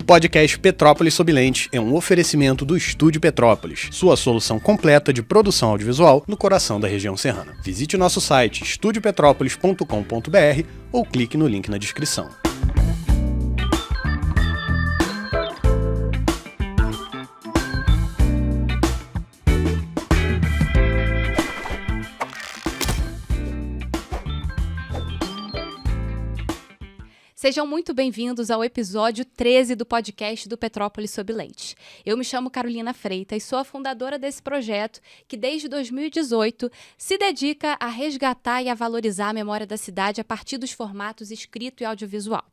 podcast Petrópolis Sob Lente é um oferecimento do Estúdio Petrópolis, sua solução completa de produção audiovisual no coração da região serrana. Visite o nosso site estudiopetropolis.com.br ou clique no link na descrição. Sejam muito bem-vindos ao episódio 13 do podcast do Petrópolis Sob Lente. Eu me chamo Carolina Freitas e sou a fundadora desse projeto que, desde 2018, se dedica a resgatar e a valorizar a memória da cidade a partir dos formatos escrito e audiovisual.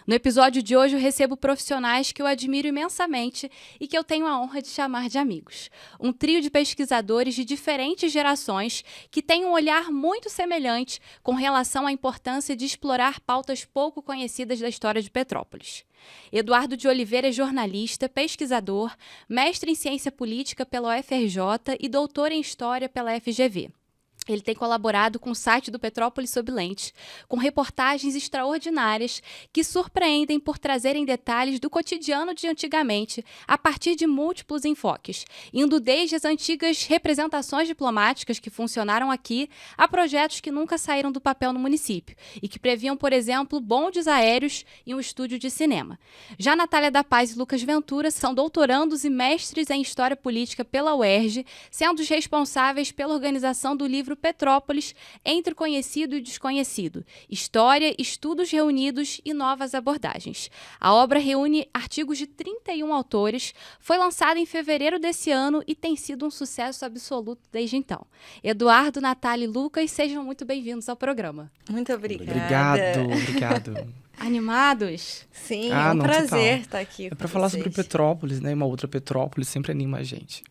No episódio de hoje eu recebo profissionais que eu admiro imensamente e que eu tenho a honra de chamar de amigos. Um trio de pesquisadores de diferentes gerações que têm um olhar muito semelhante com relação à importância de explorar pautas pouco conhecidas da história de Petrópolis. Eduardo de Oliveira é jornalista, pesquisador, mestre em ciência política pela UFRJ e doutor em história pela FGV. Ele tem colaborado com o site do Petrópolis Sob Lente, com reportagens extraordinárias que surpreendem por trazerem detalhes do cotidiano de antigamente, a partir de múltiplos enfoques, indo desde as antigas representações diplomáticas que funcionaram aqui, a projetos que nunca saíram do papel no município e que previam, por exemplo, bondes aéreos e um estúdio de cinema. Já Natália da Paz e Lucas Ventura são doutorandos e mestres em História Política pela UERJ, sendo os responsáveis pela organização do livro Petrópolis, Entre o Conhecido e o Desconhecido, História, Estudos Reunidos e Novas Abordagens. A obra reúne artigos de 31 autores, foi lançada em fevereiro desse ano e tem sido um sucesso absoluto desde então. Eduardo, Natália e Lucas, sejam muito bem-vindos ao programa. Muito obrigada. Obrigado. Animados? Sim, é um prazer estar aqui com É para falar vocês. sobre Petrópolis, né? Uma outra Petrópolis sempre anima a gente.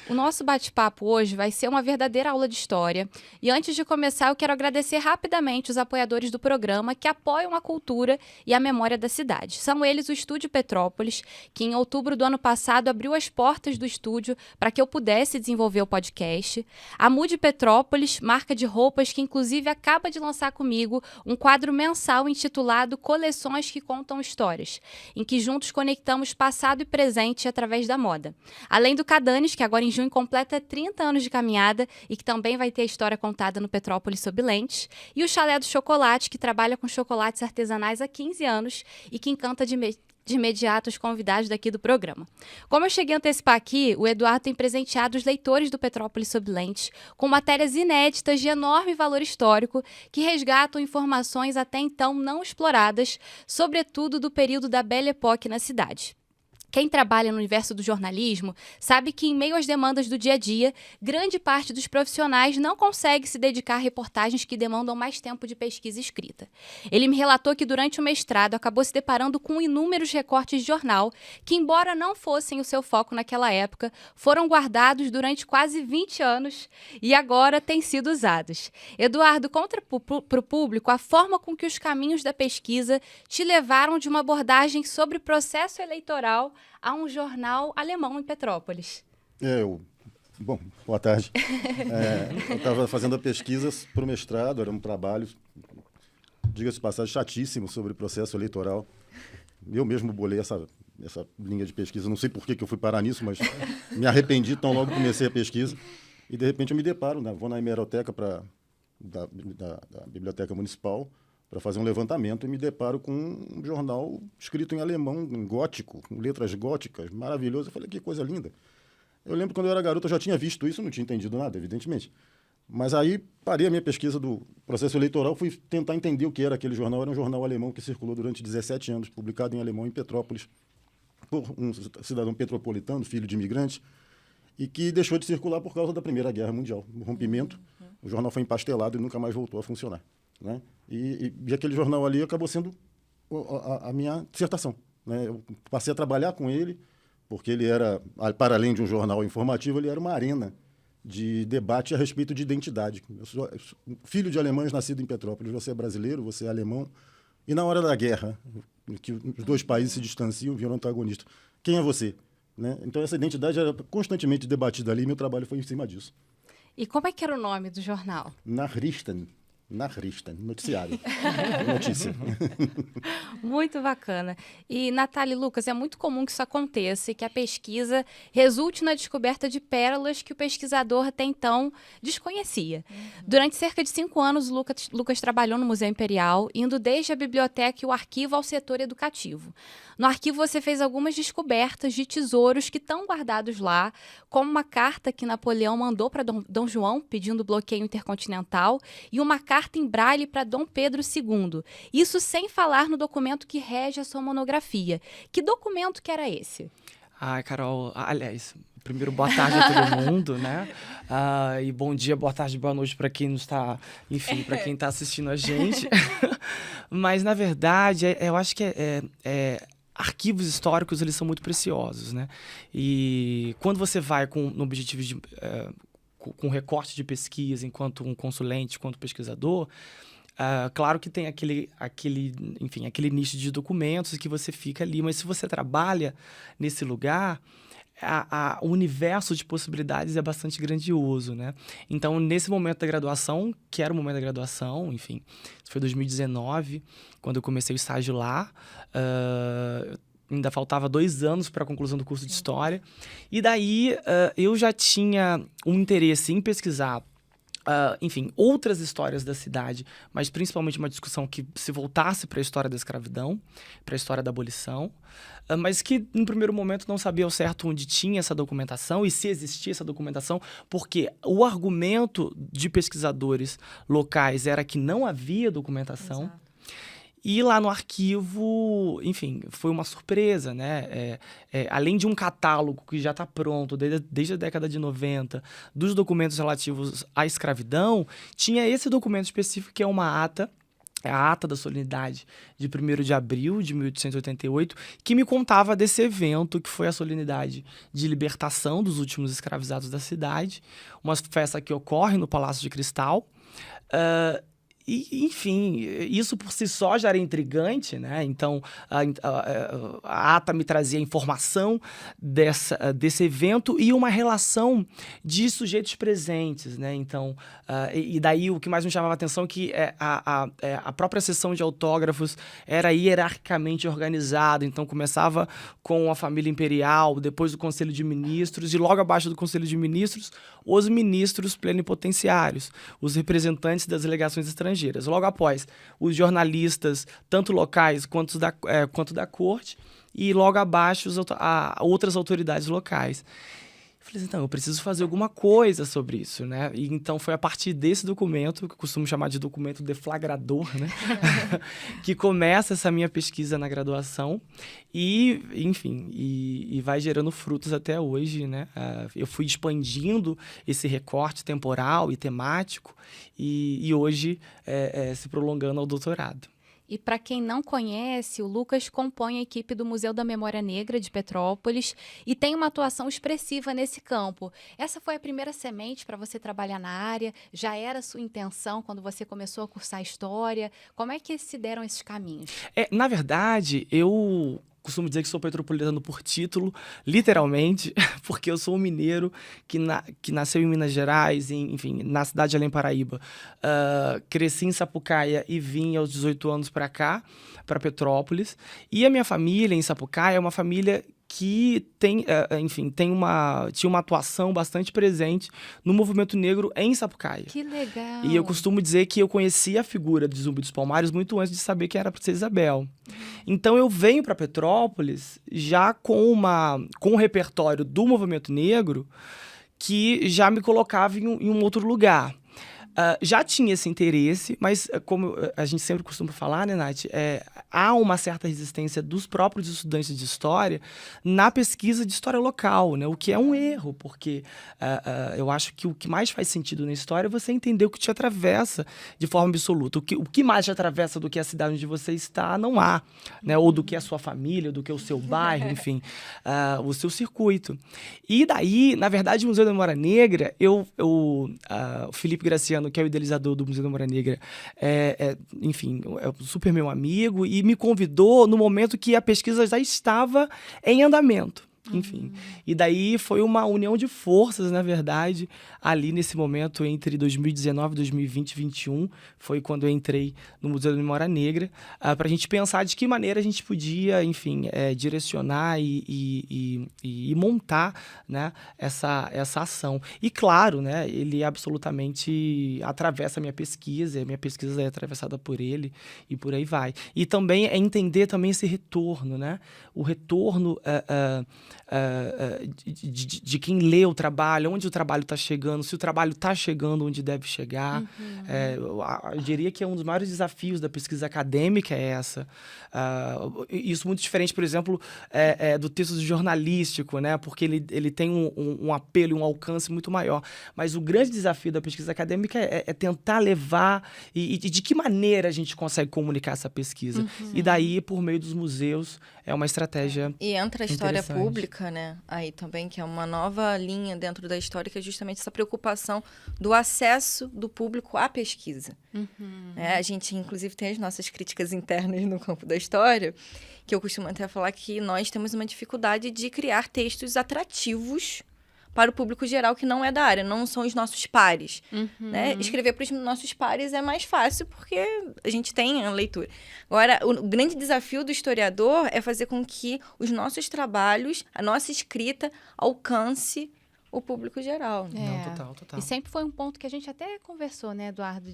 O nosso bate-papo hoje vai ser uma verdadeira aula de história. E antes de começar, eu quero agradecer rapidamente os apoiadores do programa que apoiam a cultura e a memória da cidade. São eles o Estúdio Petrópolis, que em outubro do ano passado abriu as portas do estúdio para que eu pudesse desenvolver o podcast. A Mude Petrópolis, marca de roupas que inclusive acaba de lançar comigo um quadro mensal intitulado Coleções que Contam Histórias, em que juntos conectamos passado e presente através da moda. Além do Cadanes, que agora em junho completa 30 anos de caminhada e que também vai ter a história contada no Petrópolis Sob Lente, e o Chalé do Chocolate, que trabalha com chocolates artesanais há 15 anos e que encanta de imediato os convidados daqui do programa. Como eu cheguei a antecipar aqui, o Eduardo tem presenteado os leitores do Petrópolis Sob Lente com matérias inéditas de enorme valor histórico que resgatam informações até então não exploradas, sobretudo do período da Belle Époque na cidade. Quem trabalha no universo do jornalismo sabe que, em meio às demandas do dia a dia, grande parte dos profissionais não consegue se dedicar a reportagens que demandam mais tempo de pesquisa escrita. Ele me relatou que, durante o mestrado, acabou se deparando com inúmeros recortes de jornal que, embora não fossem o seu foco naquela época, foram guardados durante quase 20 anos e agora têm sido usados. Eduardo, conta para o público a forma com que os caminhos da pesquisa te levaram de uma abordagem sobre o processo eleitoral a um jornal alemão em Petrópolis. Bom, boa tarde. Eu estava fazendo a pesquisa para o mestrado, era um trabalho, diga-se de passagem, chatíssimo sobre o processo eleitoral. Eu mesmo bolei essa linha de pesquisa, não sei por que eu fui parar nisso, mas me arrependi tão logo comecei a pesquisa. E, de repente, eu me deparo, vou na hemeroteca da Biblioteca Municipal, para fazer um levantamento, e me deparo com um jornal escrito em alemão, em gótico, com letras góticas, maravilhoso. Eu falei, que coisa linda. Eu lembro quando eu era garoto, eu já tinha visto isso, não tinha entendido nada, evidentemente. Mas aí parei a minha pesquisa do processo eleitoral, fui tentar entender o que era aquele jornal. Era um jornal alemão que circulou durante 17 anos, publicado em alemão em Petrópolis, por um cidadão petropolitano, filho de imigrante, e que deixou de circular por causa da Primeira Guerra Mundial. No rompimento, o jornal foi empastelado e nunca mais voltou a funcionar. E aquele jornal ali acabou sendo a minha dissertação. Eu passei a trabalhar com ele, porque ele era, para além de um jornal informativo, ele era uma arena de debate a respeito de identidade. Eu sou filho de alemães, nascido em Petrópolis. Você é brasileiro, você é alemão. E na hora da guerra, que os dois países se distanciam, viram antagonistas. Quem é você? Então, essa identidade era constantemente debatida ali e meu trabalho foi em cima disso. E como é que era o nome do jornal? Nachrichten. narrista, noticiário. Notícia. Muito bacana. E, Natália e Lucas, é muito comum que isso aconteça e que a pesquisa resulte na descoberta de pérolas que o pesquisador até então desconhecia. Durante cerca de 5 anos, Lucas trabalhou no Museu Imperial, indo desde a biblioteca e o arquivo ao setor educativo. No arquivo, você fez algumas descobertas de tesouros que estão guardados lá, como uma carta que Napoleão mandou para Dom João, pedindo bloqueio intercontinental, e uma carta em braille para Dom Pedro II. Isso sem falar no documento que rege a sua monografia. Que documento que era esse? Ai, Carol, aliás, primeiro, boa tarde a todo mundo, né? E bom dia, boa tarde, boa noite para quem não está, enfim, para quem está assistindo a gente. Mas, na verdade, eu acho que arquivos históricos, eles são muito preciosos, né? E quando você vai no objetivo de... com recorte de pesquisa, enquanto um consulente, enquanto pesquisador, claro que tem aquele nicho de documentos que você fica ali, mas se você trabalha nesse lugar, o universo de possibilidades é bastante grandioso, né? Então, nesse momento da graduação, que era o momento da graduação, enfim, isso foi 2019, quando eu comecei o estágio lá, ainda faltava 2 anos para a conclusão do curso de História, e daí eu já tinha um interesse em pesquisar enfim, outras histórias da cidade, mas principalmente uma discussão que se voltasse para a história da escravidão, para a história da abolição, mas que, no primeiro momento, não sabia ao certo onde tinha essa documentação e se existia essa documentação, porque o argumento de pesquisadores locais era que não havia documentação. Exato. E lá no arquivo, enfim, foi uma surpresa, né? Além de um catálogo que já está pronto desde a década de 90, dos documentos relativos à escravidão, tinha esse documento específico que é uma ata, é a ata da solenidade de 1º de abril de 1888, que me contava desse evento que foi a solenidade de libertação dos últimos escravizados da cidade, uma festa que ocorre no Palácio de Cristal. E, enfim, isso por si só já era intrigante, né? Então, a ata me trazia informação desse evento e uma relação de sujeitos presentes, né? Então, e daí o que mais me chamava a atenção é que a própria sessão de autógrafos era hierarquicamente organizada. Então, começava com a família imperial, depois o Conselho de Ministros, e logo abaixo do Conselho de Ministros, os ministros plenipotenciários, os representantes das delegações estrangeiras. Logo após, os jornalistas, tanto locais quanto da corte, e logo abaixo outras autoridades locais. Eu falei, então, eu preciso fazer alguma coisa sobre isso, né? E então foi a partir desse documento, que eu costumo chamar de documento deflagrador, né? que começa essa minha pesquisa na graduação e, enfim, e vai gerando frutos até hoje, né? Eu fui expandindo esse recorte temporal e temático e hoje se prolongando ao doutorado. E para quem não conhece, o Lucas compõe a equipe do Museu da Memória Negra de Petrópolis e tem uma atuação expressiva nesse campo. Essa foi a primeira semente para você trabalhar na área? Já era a sua intenção quando você começou a cursar História? Como é que se deram esses caminhos? Na verdade, eu costumo dizer que sou petropolitano por título, literalmente, porque eu sou um mineiro que nasceu em Minas Gerais, enfim, na cidade de Além Paraíba. Cresci em Sapucaia e vim aos 18 anos para cá, para Petrópolis. E a minha família em Sapucaia é uma família que tinha uma atuação bastante presente no movimento negro em Sapucaia. Que legal! E eu costumo dizer que eu conhecia a figura de Zumbi dos Palmares muito antes de saber que era a Princesa Isabel. Então eu venho para Petrópolis já com um repertório do movimento negro que já me colocava em um outro lugar. Já tinha esse interesse, mas como a gente sempre costuma falar, né, Nath, há uma certa resistência dos próprios estudantes de história na pesquisa de história local, né, o que é um erro, porque eu acho que o que mais faz sentido na história é você entender o que te atravessa de forma absoluta. O que mais te atravessa do que a cidade onde você está, não há, né, ou do que a sua família, do que o seu bairro, enfim, o seu circuito. E daí, na verdade, o Museu da Memória Negra, o Felipe Graciano, que é o idealizador do Museu da Memória Negra, enfim, é super meu amigo e me convidou no momento que a pesquisa já estava em andamento. enfim. E daí foi uma união de forças, na verdade, ali nesse momento entre 2019, 2020 e 2021, foi quando eu entrei no Museu da Memória Negra, para a gente pensar de que maneira a gente podia, enfim, direcionar e montar, né, essa ação. E claro, né, ele absolutamente atravessa a minha pesquisa é atravessada por ele e por aí vai. E também é entender também esse retorno, né? O retorno de quem lê o trabalho, onde o trabalho está chegando, se o trabalho está chegando onde deve chegar. Eu diria que é um dos maiores desafios da pesquisa acadêmica é essa. Isso muito diferente, por exemplo, do texto jornalístico, né? Porque ele tem um apelo e um alcance muito maior. Mas o grande desafio da pesquisa acadêmica é tentar levar e de que maneira a gente consegue comunicar essa pesquisa. E daí, por meio dos museus, é uma estratégia E entra a história pública, né? Aí também, que é uma nova linha dentro da história, que é justamente essa preocupação do acesso do público à pesquisa. A gente, inclusive, tem as nossas críticas internas no campo da história, que eu costumo até falar que nós temos uma dificuldade de criar textos atrativos para o público geral que não é da área, não são os nossos pares. Né? Escrever para os nossos pares é mais fácil porque a gente tem a leitura. Agora, o grande desafio do historiador é fazer com que os nossos trabalhos, a nossa escrita, alcance o público geral. Não, total. E sempre foi um ponto que a gente até conversou, né, Eduardo,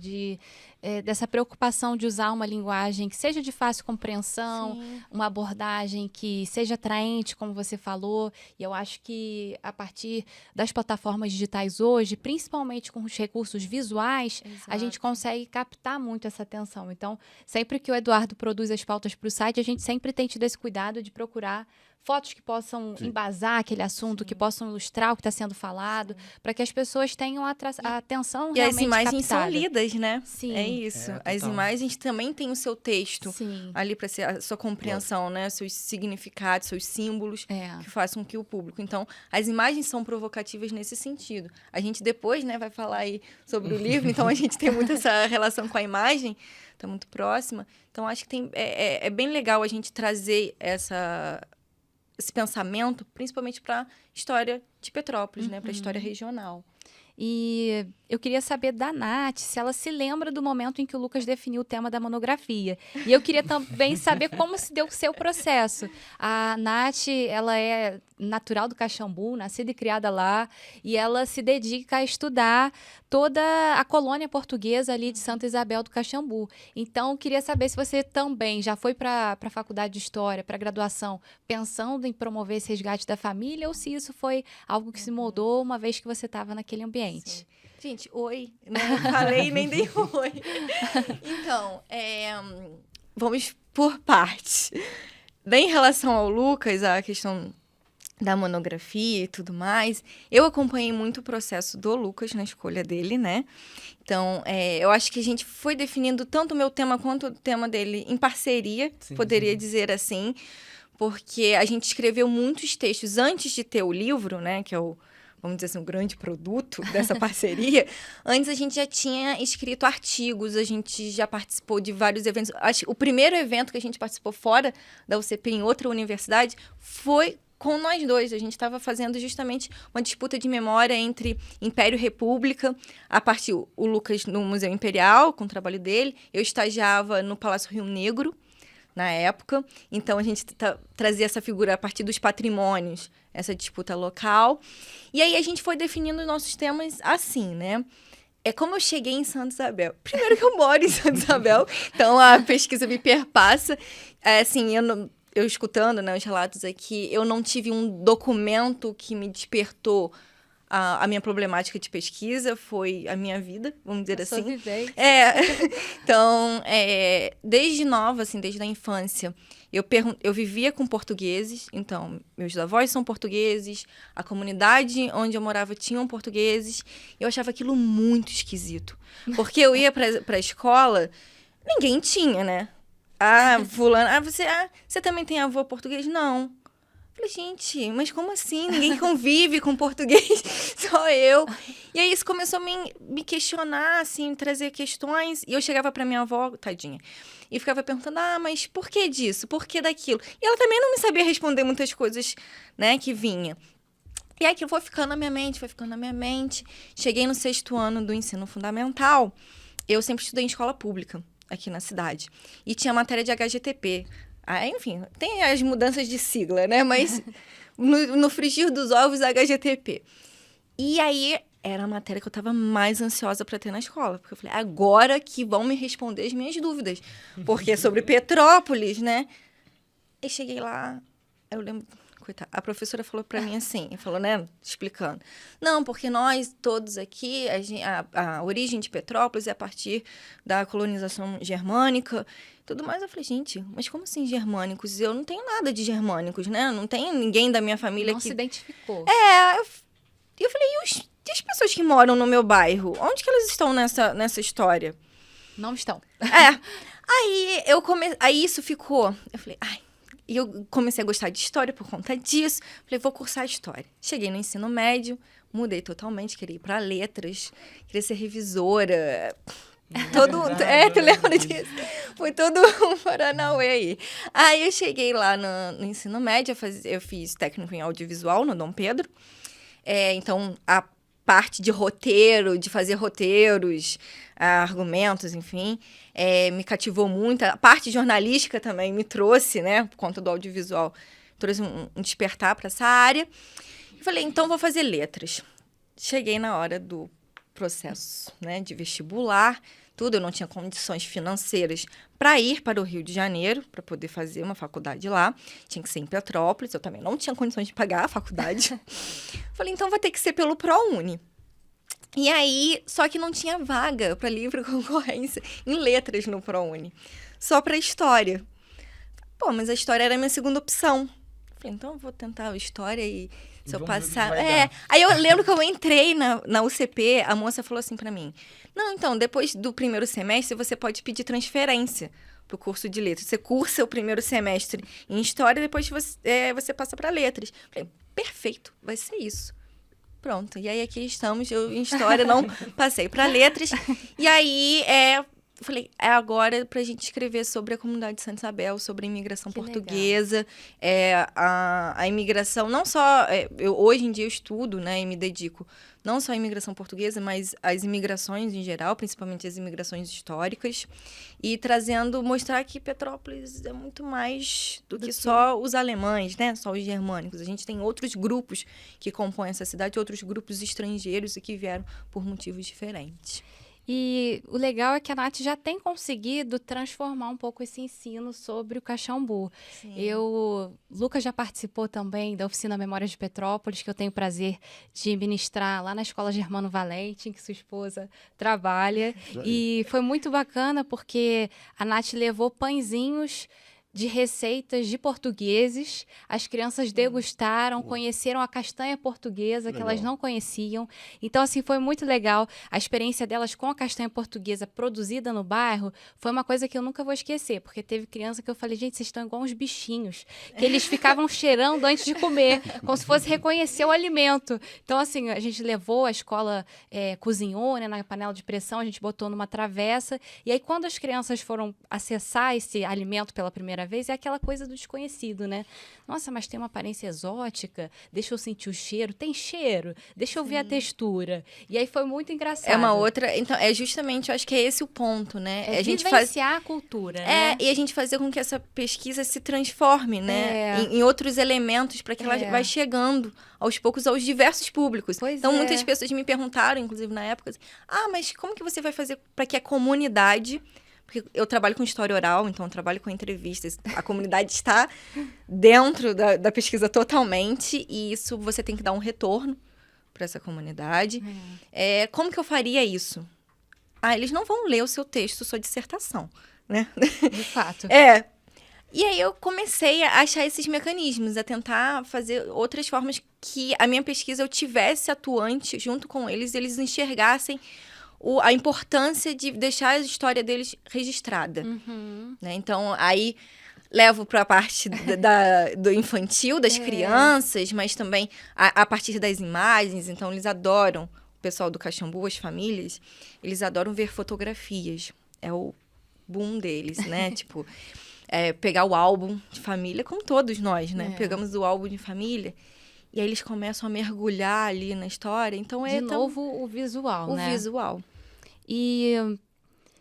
dessa preocupação de usar uma linguagem que seja de fácil compreensão, uma abordagem que seja atraente, como você falou. E eu acho que a partir das plataformas digitais hoje, principalmente com os recursos visuais, a gente consegue captar muito essa atenção. Então, sempre que o Eduardo produz as pautas para o site, a gente sempre tem tido esse cuidado de procurar fotos que possam embasar aquele assunto, que possam ilustrar o que está sendo falado, para que as pessoas tenham a atenção realmente captada. E as imagens são lidas, né? Sim. É isso. As imagens também têm o seu texto ali para ser a sua compreensão, né? Seus significados, seus símbolos, que façam que o público. Então, as imagens são provocativas nesse sentido. A gente depois, né, vai falar aí sobre o livro, então a gente tem muito essa relação com a imagem, está muito próxima. Então, acho que é bem legal a gente trazer esse pensamento, principalmente para a história de Petrópolis, né? Para a história regional. E eu queria saber da Nath se ela se lembra do momento em que o Lucas definiu o tema da monografia. E eu queria também saber como se deu o seu processo. A Nath, ela é natural do Caxambu, nascida e criada lá, e ela se dedica a estudar toda a colônia portuguesa ali de Santa Isabel do Caxambu. Então, eu queria saber se você também já foi para a faculdade de História, para a graduação, pensando em promover esse resgate da família, ou se isso foi algo que se moldou uma vez que você estava naquele ambiente. Sim. Gente, oi. Não falei nem dei oi. Então, vamos por partes. Em relação ao Lucas, a questão da monografia e tudo mais, eu acompanhei muito o processo do Lucas na escolha dele, né? Então, eu acho que a gente foi definindo tanto o meu tema quanto o tema dele em parceria, poderia dizer assim, porque a gente escreveu muitos textos antes de ter o livro, né? Que é vamos dizer assim, um grande produto dessa parceria. Antes a gente já tinha escrito artigos, a gente já participou de vários eventos. O primeiro evento que a gente participou fora da UCP, em outra universidade, foi com nós dois. A gente estava fazendo justamente uma disputa de memória entre Império e República. A partir o Lucas no Museu Imperial, com o trabalho dele. Eu estagiava no Palácio Rio Negro, na época. Então, a gente trazia essa figura a partir dos patrimônios, essa disputa local. E aí, a gente foi definindo os nossos temas assim, né? É como eu cheguei em Santa Isabel. Primeiro que eu moro em Santa Isabel, então a pesquisa me perpassa. Assim, eu escutando, né, os relatos aqui, eu não tive um documento que me despertou a minha problemática de pesquisa, foi a minha vida, vamos dizer assim. Então, desde nova, assim, desde a infância, eu vivia com portugueses, então, meus avós são portugueses, a comunidade onde eu morava tinham portugueses, eu achava aquilo muito esquisito, porque eu ia para a escola, ninguém tinha, né? Fulano, você também tem avô português? Não. Falei, gente, mas como assim? Ninguém convive com português, só eu. E aí isso começou a me questionar, assim, trazer questões. E eu chegava pra minha avó, tadinha, e ficava perguntando, mas por que disso? Por que daquilo? E ela também não me sabia responder muitas coisas, né, que vinha. E aí aquilo foi ficando na minha mente. Cheguei no 6º ano do ensino fundamental. Eu sempre estudei em escola pública, aqui na cidade. E tinha matéria de HGTP. Enfim, tem as mudanças de sigla, né? Mas no frigir dos ovos, HGTP. E aí, era a matéria que eu estava mais ansiosa para ter na escola. Porque eu falei, agora que vão me responder as minhas dúvidas. Porque é sobre Petrópolis, né? E cheguei lá, eu lembro... Coitada, a professora falou para mim assim, falou, né, explicando. Não, porque nós todos aqui, a origem de Petrópolis é a partir da colonização germânica, tudo mais. Eu falei, gente, mas como assim germânicos? Eu não tenho nada de germânicos, né? Não tem ninguém da minha família Não que... se identificou. Eu falei, e as pessoas que moram no meu bairro? Onde que elas estão nessa história? Não estão. Aí isso ficou... Eu falei, E eu comecei a gostar de história por conta disso. Falei, vou cursar história. Cheguei no ensino médio, mudei totalmente, queria ir para letras, queria ser revisora. Tu lembra disso? Foi todo um paranauê aí. Aí eu cheguei lá no ensino médio, eu fiz técnico em audiovisual no Dom Pedro. Então, a parte de roteiro, de fazer roteiros, argumentos, enfim, me cativou muito. A parte jornalística também me trouxe, né, por conta do audiovisual, trouxe um despertar para essa área. E falei, então vou fazer letras. Cheguei na hora do processo, né, de vestibular, tudo. Eu não tinha condições financeiras para ir para o Rio de Janeiro, para poder fazer uma faculdade lá. Tinha que ser em Petrópolis, eu também não tinha condições de pagar a faculdade. Falei, então vai ter que ser pelo ProUni. E aí, só que não tinha vaga para livre concorrência em letras no ProUni, só para história. Pô, mas a história era a minha segunda opção. Falei, então eu vou tentar a história e se eu passar... Aí eu lembro que eu entrei na UCP, a moça falou assim para mim, não, então, depois do primeiro semestre, você pode pedir transferência pro curso de letras. Você cursa o primeiro semestre em história, depois você passa para letras. Falei, perfeito, vai ser isso. Pronto, e aí aqui estamos, eu em história não passei para letras. E aí, falei, é agora pra gente escrever sobre a comunidade de Santa Isabel, sobre a imigração portuguesa. A imigração, não só... hoje em dia eu estudo, né, e me dedico não só à imigração portuguesa, mas às imigrações em geral, principalmente as imigrações históricas. E mostrar que Petrópolis é muito mais do que só os alemães, né? Só os germânicos. A gente tem outros grupos que compõem essa cidade, outros grupos estrangeiros e que vieram por motivos diferentes. E o legal é que a Nath já tem conseguido transformar um pouco esse ensino sobre o Caxambu. Sim. Lucas já participou também da oficina Memórias de Petrópolis, que eu tenho o prazer de ministrar lá na Escola Germano Valente, em que sua esposa trabalha. E foi muito bacana porque a Nath levou pãezinhos de receitas de portugueses. As crianças degustaram, conheceram a castanha portuguesa, que elas não conheciam. Então, assim, foi muito legal. A experiência delas com a castanha portuguesa produzida no bairro foi uma coisa que eu nunca vou esquecer, porque teve criança que eu falei, gente, vocês estão igual uns bichinhos, que eles ficavam cheirando antes de comer, como se fosse reconhecer o alimento. Então, assim, a gente levou, a escola cozinhou, né, na panela de pressão, a gente botou numa travessa, e aí quando as crianças foram acessar esse alimento pela primeira vez, é aquela coisa do desconhecido, né? Nossa, mas tem uma aparência exótica, deixa eu sentir o cheiro. Tem cheiro? Deixa eu ver a textura. E aí foi muito engraçado. É uma outra... Então, justamente, eu acho que é esse o ponto, né? A gente vivenciar a cultura, né? E a gente fazer com que essa pesquisa se transforme, né? Em outros elementos, para que ela vai chegando, aos poucos, aos diversos públicos. Então, muitas pessoas me perguntaram, inclusive na época, assim, mas como que você vai fazer para que a comunidade... Porque eu trabalho com história oral, então eu trabalho com entrevistas. A comunidade está dentro da pesquisa totalmente, e isso você tem que dar um retorno para essa comunidade. Como que eu faria isso? Eles não vão ler o seu texto, sua dissertação, né? De fato. E aí eu comecei a achar esses mecanismos, a tentar fazer outras formas que a minha pesquisa eu tivesse atuante junto com eles, e eles enxergassem a importância de deixar a história deles registrada. Né? Então, aí, levo para a parte do infantil, das crianças, mas também a partir das imagens. Então, eles adoram, o pessoal do Caxambu, as famílias, eles adoram ver fotografias. É o boom deles, né? Tipo, pegar o álbum de família, como todos nós, né? Pegamos o álbum de família e aí eles começam a mergulhar ali na história. Então, De novo, o visual, né? O visual. E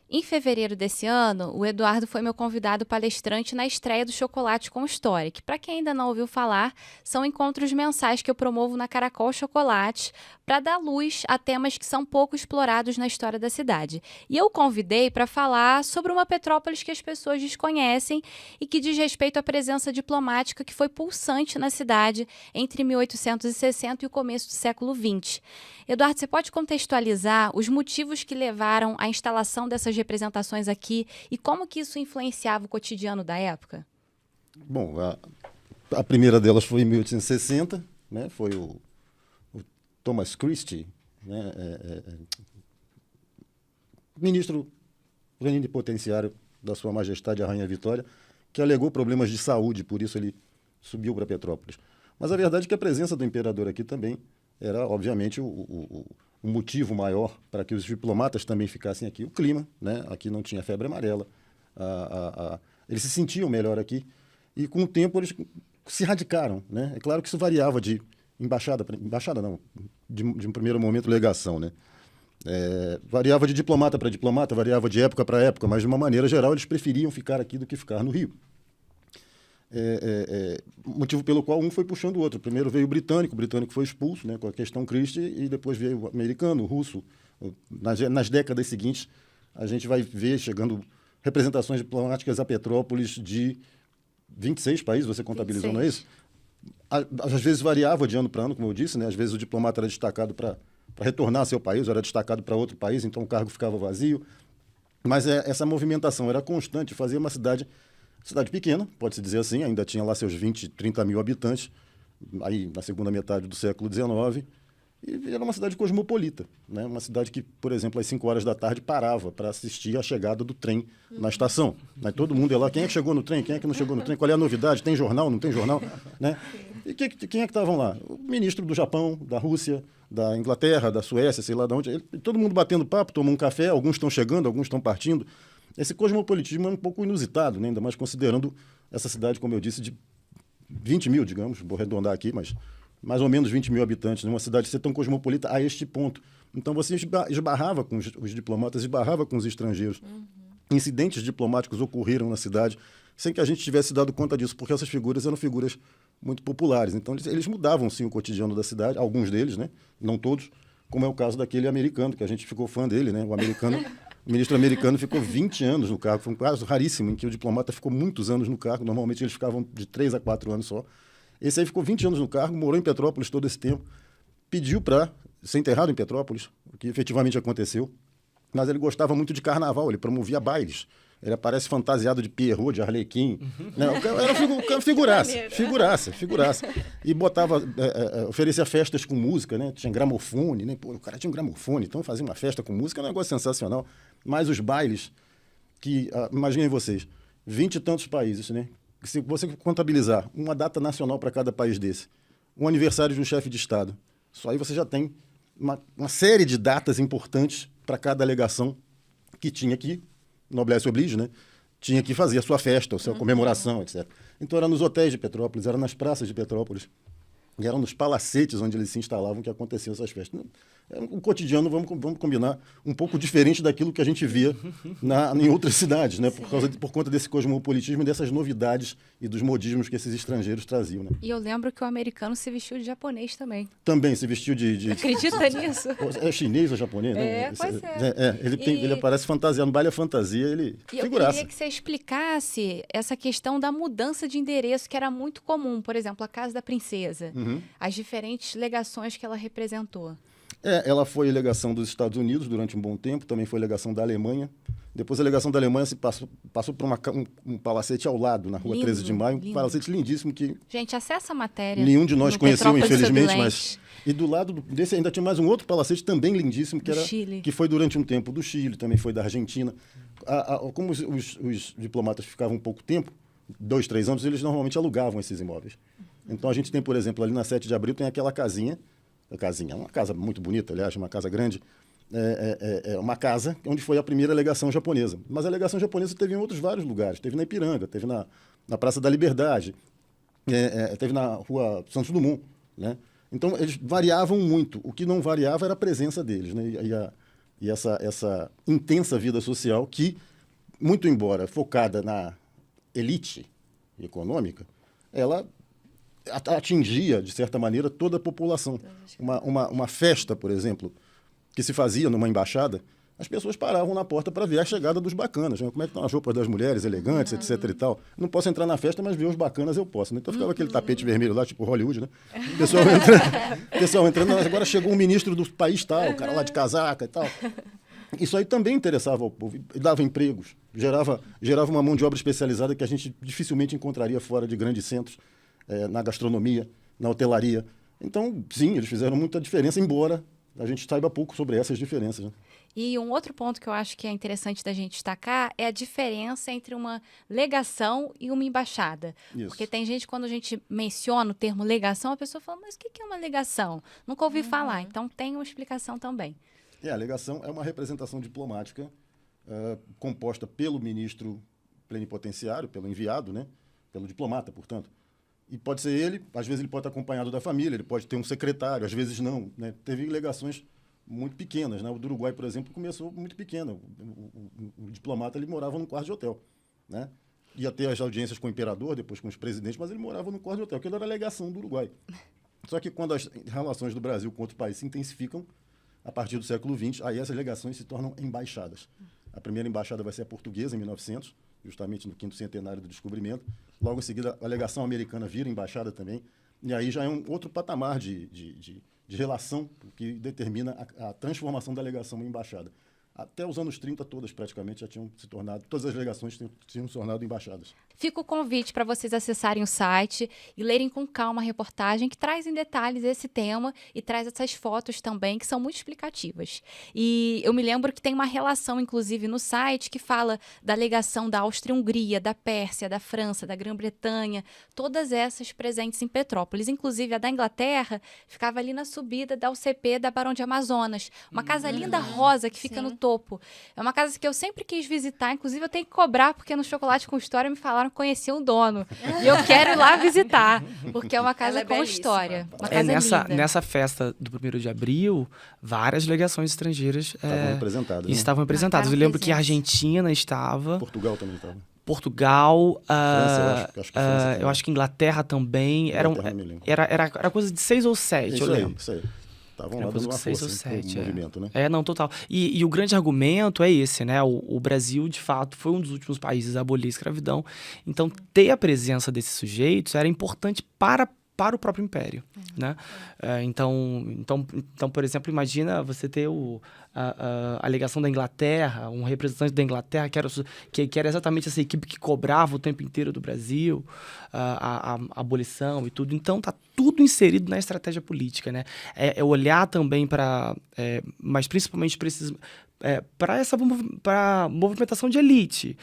em fevereiro desse ano, o Eduardo foi meu convidado palestrante na estreia do Chocolate com História, que, para quem ainda não ouviu falar, são encontros mensais que eu promovo na Caracol Chocolate para dar luz a temas que são pouco explorados na história da cidade. E eu o convidei para falar sobre uma Petrópolis que as pessoas desconhecem e que diz respeito à presença diplomática que foi pulsante na cidade entre 1860 e o começo do século XX. Eduardo, você pode contextualizar os motivos que levaram à instalação dessas representações aqui e como que isso influenciava o cotidiano da época? Bom, a primeira delas foi em 1860, né? Foi o Thomas Christie, né? Ministro plenipotenciário da Sua Majestade a Rainha Vitória, que alegou problemas de saúde, por isso ele subiu para Petrópolis. Mas a verdade é que a presença do imperador aqui também era, obviamente, o motivo maior para que os diplomatas também ficassem aqui. O clima, né? Aqui não tinha febre amarela. Eles se sentiam melhor aqui. E, com o tempo, eles se radicaram, né? É claro que isso variava de embaixada não, de um primeiro momento, legação, né? Variava de diplomata para diplomata, variava de época para época, mas, de uma maneira geral, eles preferiam ficar aqui do que ficar no Rio. Motivo pelo qual um foi puxando o outro. Primeiro veio o britânico foi expulso, né, com a questão Christie, e depois veio o americano, o russo. Nas décadas seguintes, a gente vai ver chegando representações diplomáticas a Petrópolis de 26 países, você contabilizou, 26. Não é isso? Às vezes variava de ano para ano, como eu disse, né? Às vezes o diplomata era destacado para retornar ao seu país, ou era destacado para outro país, então o cargo ficava vazio. Mas essa movimentação era constante, fazia uma cidade pequena, pode-se dizer assim, ainda tinha lá seus 20, 30 mil habitantes, aí na segunda metade do século XIX, e era uma cidade cosmopolita, né? Uma cidade que, por exemplo, às 5 horas da tarde parava para assistir a chegada do trem na estação. Né? Todo mundo ia lá, quem é que chegou no trem, quem é que não chegou no trem, qual é a novidade, tem jornal, não tem jornal? Né? E quem é que estavam lá? O ministro do Japão, da Rússia, da Inglaterra, da Suécia, sei lá de onde, todo mundo batendo papo, tomando um café, alguns estão chegando, alguns estão partindo. Esse cosmopolitismo é um pouco inusitado, né? Ainda mais considerando essa cidade, como eu disse, de 20 mil, digamos, vou arredondar aqui, mas mais ou menos 20 mil habitantes, né? Uma cidade ser tão cosmopolita a este ponto. Então você esbarrava com os diplomatas, esbarrava com os estrangeiros. Incidentes diplomáticos ocorreram na cidade sem que a gente tivesse dado conta disso, porque essas figuras eram figuras muito populares. Então eles mudavam, sim, o cotidiano da cidade, alguns deles, né? Não todos, como é o caso daquele americano, que a gente ficou fã dele, né? O ministro americano ficou 20 anos no cargo. Foi um caso raríssimo em que o diplomata ficou muitos anos no cargo. Normalmente eles ficavam de 3 a 4 anos só. Esse aí ficou 20 anos no cargo, morou em Petrópolis todo esse tempo, pediu para ser enterrado em Petrópolis, o que efetivamente aconteceu. Mas ele gostava muito de carnaval, ele promovia bailes. Ele aparece fantasiado de Pierrot, de Arlequim. Né? Era figuraça. E oferecia festas com música, né? Tinha gramofone, né? Pô, o cara tinha um gramofone, então fazia uma festa com música, é um negócio sensacional. Mas os bailes, que, imaginem vocês, 20 e tantos países, né? Se você contabilizar uma data nacional para cada país desse, um aniversário de um chefe de Estado, só aí você já tem uma série de datas importantes para cada delegação que tinha aqui, noblesse oblige, né? Tinha que fazer a sua festa, a sua comemoração, etc. Então era nos hotéis de Petrópolis, era nas praças de Petrópolis, e eram nos palacetes onde eles se instalavam que aconteciam essas festas. Um cotidiano, vamos combinar, um pouco diferente daquilo que a gente via em outras cidades, né? Por conta desse cosmopolitismo e dessas novidades e dos modismos que esses estrangeiros traziam. Né? E eu lembro que o americano se vestiu de japonês também. Também se vestiu de... Acredita nisso? É chinês ou japonês? Pois é. Ele aparece fantasiado, no baile a fantasia, ele figuraça. Eu queria que você explicasse essa questão da mudança de endereço, que era muito comum. Por exemplo, a Casa da Princesa, as diferentes legações que ela representou. Ela foi legação dos Estados Unidos durante um bom tempo, também foi legação da Alemanha. Depois a legação da Alemanha se passou por um palacete ao lado, na rua 13 de Maio, um palacete lindíssimo que... Gente, acessa a matéria. Nenhum de nós conheceu, infelizmente, mas... E do lado desse ainda tinha mais um outro palacete também lindíssimo, que foi durante um tempo do Chile, também foi da Argentina. Como os diplomatas ficavam pouco tempo, 2, 3 anos, eles normalmente alugavam esses imóveis. Então, a gente tem, por exemplo, ali na 7 de Abril, tem aquela casinha, uma casa muito bonita, aliás, uma casa grande, uma casa onde foi a primeira legação japonesa. Mas a legação japonesa teve em outros vários lugares. Teve na Ipiranga, teve na Praça da Liberdade, teve na Rua Santos Dumont, né? Então, eles variavam muito. O que não variava era a presença deles, né? E essa intensa vida social que, muito embora focada na elite econômica, ela atingia, de certa maneira, toda a população. Uma festa, por exemplo, que se fazia numa embaixada, as pessoas paravam na porta para ver a chegada dos bacanas, né? Como é que estão as roupas das mulheres, elegantes, etc. e tal. Não posso entrar na festa, mas ver os bacanas eu posso, né? Então ficava aquele tapete vermelho lá, tipo Hollywood, né? O pessoal entrando, agora chegou um ministro do país tal, o cara lá de casaca e tal. Isso aí também interessava ao povo, dava empregos, gerava uma mão de obra especializada que a gente dificilmente encontraria fora de grandes centros, na gastronomia, na hotelaria. Então, sim, eles fizeram muita diferença, embora a gente saiba pouco sobre essas diferenças, né? E um outro ponto que eu acho que é interessante da gente destacar é a diferença entre uma legação e uma embaixada. Isso. Porque tem gente, quando a gente menciona o termo legação, a pessoa fala, mas o que é uma legação? Nunca ouvi falar. Então, tem uma explicação também. A legação é uma representação diplomática composta pelo ministro plenipotenciário, pelo enviado, né? Pelo diplomata, portanto. E pode ser ele, às vezes ele pode estar acompanhado da família, ele pode ter um secretário, às vezes não, né? Teve legações muito pequenas, né? O do Uruguai, por exemplo, começou muito pequeno. O diplomata, ele morava num quarto de hotel, né? Ia ter as audiências com o imperador, depois com os presidentes, mas ele morava num quarto de hotel, que era a legação do Uruguai. Só que quando as relações do Brasil com outro país se intensificam, a partir do século XX, aí essas legações se tornam embaixadas. A primeira embaixada vai ser a portuguesa, em 1900, justamente no 5º centenário do descobrimento. Logo em seguida, a legação americana vira embaixada também. E aí já é um outro patamar de relação que determina a transformação da legação em embaixada. Até os anos 30, todas praticamente já tinham se tornado, todas as legações tinham se tornado embaixadas. Fica o convite para vocês acessarem o site e lerem com calma a reportagem que traz em detalhes esse tema e traz essas fotos também, que são muito explicativas. E eu me lembro que tem uma relação, inclusive, no site que fala da legação da Áustria-Hungria, da Pérsia, da França, da Grã-Bretanha, todas essas presentes em Petrópolis. Inclusive, a da Inglaterra ficava ali na subida da UCP da Barão de Amazonas. Uma casa linda rosa que fica no topo. É uma casa que eu sempre quis visitar, inclusive eu tenho que cobrar, porque no Chocolate com História me falaram que conheciam o dono. E eu quero ir lá visitar, porque é uma casa com história. Uma casa linda. Nessa festa do 1º de abril, várias legações estrangeiras estavam representadas. Eu lembro que a Argentina estava. Portugal também estava. Portugal, França, eu acho que Inglaterra também. Era coisa de 6 ou 7, eu lembro. Isso aí. Estavam lá dando uma força no movimento, né? Não, total. E o grande argumento é esse, né? O Brasil, de fato, foi um dos últimos países a abolir a escravidão. Então, ter a presença desses sujeitos era importante para o próprio império, né? Então, por exemplo, imagina você ter a legação da Inglaterra, um representante da Inglaterra que era exatamente essa equipe que cobrava o tempo inteiro do Brasil, a abolição e tudo. Então, tá tudo inserido na estratégia política, né? É olhar também mas principalmente para a movimentação de elite,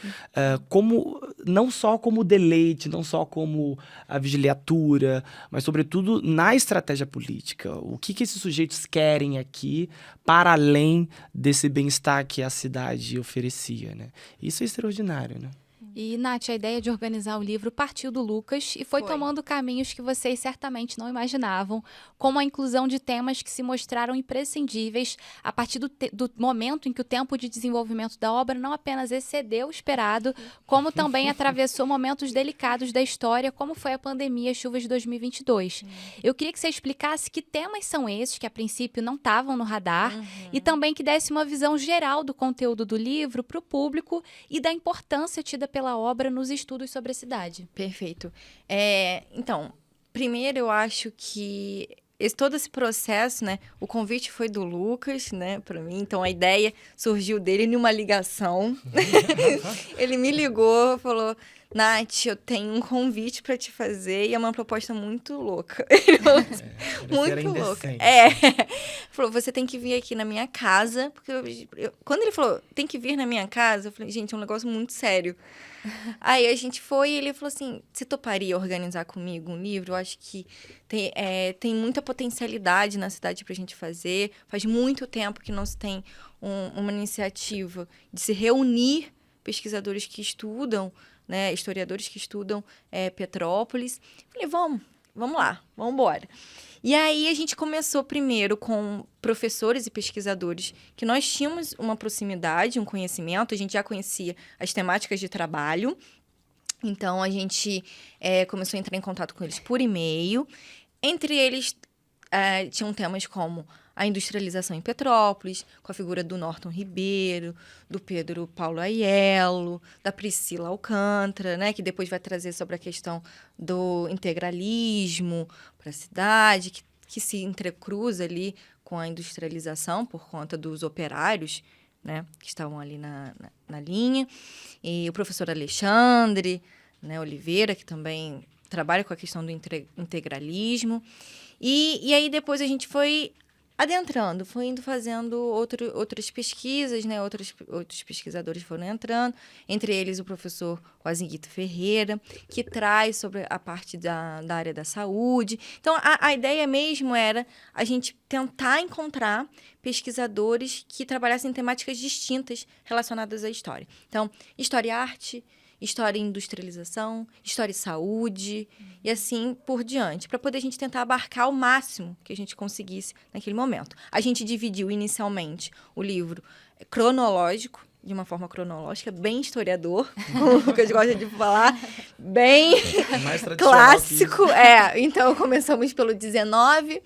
não só como deleite, não só como a vigiliatura, mas sobretudo na estratégia política. O que esses sujeitos querem aqui para além desse bem-estar que a cidade oferecia, né? Isso é extraordinário, né? E, Nath, a ideia de organizar o livro partiu do Lucas e foi tomando caminhos que vocês certamente não imaginavam, como a inclusão de temas que se mostraram imprescindíveis a partir do momento em que o tempo de desenvolvimento da obra não apenas excedeu o esperado, como também atravessou momentos delicados da história, como foi a pandemia e as chuvas de 2022. Eu queria que você explicasse que temas são esses, que a princípio não estavam no radar, e também que desse uma visão geral do conteúdo do livro para o público e da importância tida pela obra nos estudos sobre a cidade. Perfeito. Então, primeiro eu acho que todo esse processo, né, o convite foi do Lucas, né, para mim, então a ideia surgiu dele numa ligação. Ele me ligou, falou, Nath, eu tenho um convite para te fazer e é uma proposta muito louca. Ele falou assim, muito louca. Falou, você tem que vir aqui na minha casa, porque quando ele falou, tem que vir na minha casa, eu falei, gente, é um negócio muito sério. Aí a gente foi e ele falou assim, você toparia organizar comigo um livro? Eu acho que tem muita potencialidade na cidade pra gente fazer. Faz muito tempo que não se tem uma iniciativa de se reunir pesquisadores que estudam, né, historiadores que estudam Petrópolis. Falei, vamos lá, vamos embora. E aí a gente começou primeiro com professores e pesquisadores que nós tínhamos uma proximidade, um conhecimento, a gente já conhecia as temáticas de trabalho, então a gente começou a entrar em contato com eles por e-mail. Entre eles tinham temas como a industrialização em Petrópolis, com a figura do Norton Ribeiro, do Pedro Paulo Aiello, da Priscila Alcântara, né, que depois vai trazer sobre a questão do integralismo para a cidade, que se entrecruza ali com a industrialização por conta dos operários, né, que estavam ali na linha. E o professor Alexandre, né, Oliveira, que também trabalha com a questão do integralismo. E aí depois a gente foi adentrando, foi indo fazendo outras pesquisas, né? Outros pesquisadores foram entrando, entre eles o professor Quasinguito Ferreira, que traz sobre a parte da área da saúde. Então, a ideia mesmo era a gente tentar encontrar pesquisadores que trabalhassem em temáticas distintas relacionadas à história. Então, história e arte, história e industrialização, história e saúde, e assim por diante, para poder a gente tentar abarcar o máximo que a gente conseguisse naquele momento. A gente dividiu inicialmente o livro cronológico, de uma forma cronológica, bem historiador, como o Lucas gosta de falar, bem clássico. Então, começamos pelo 19,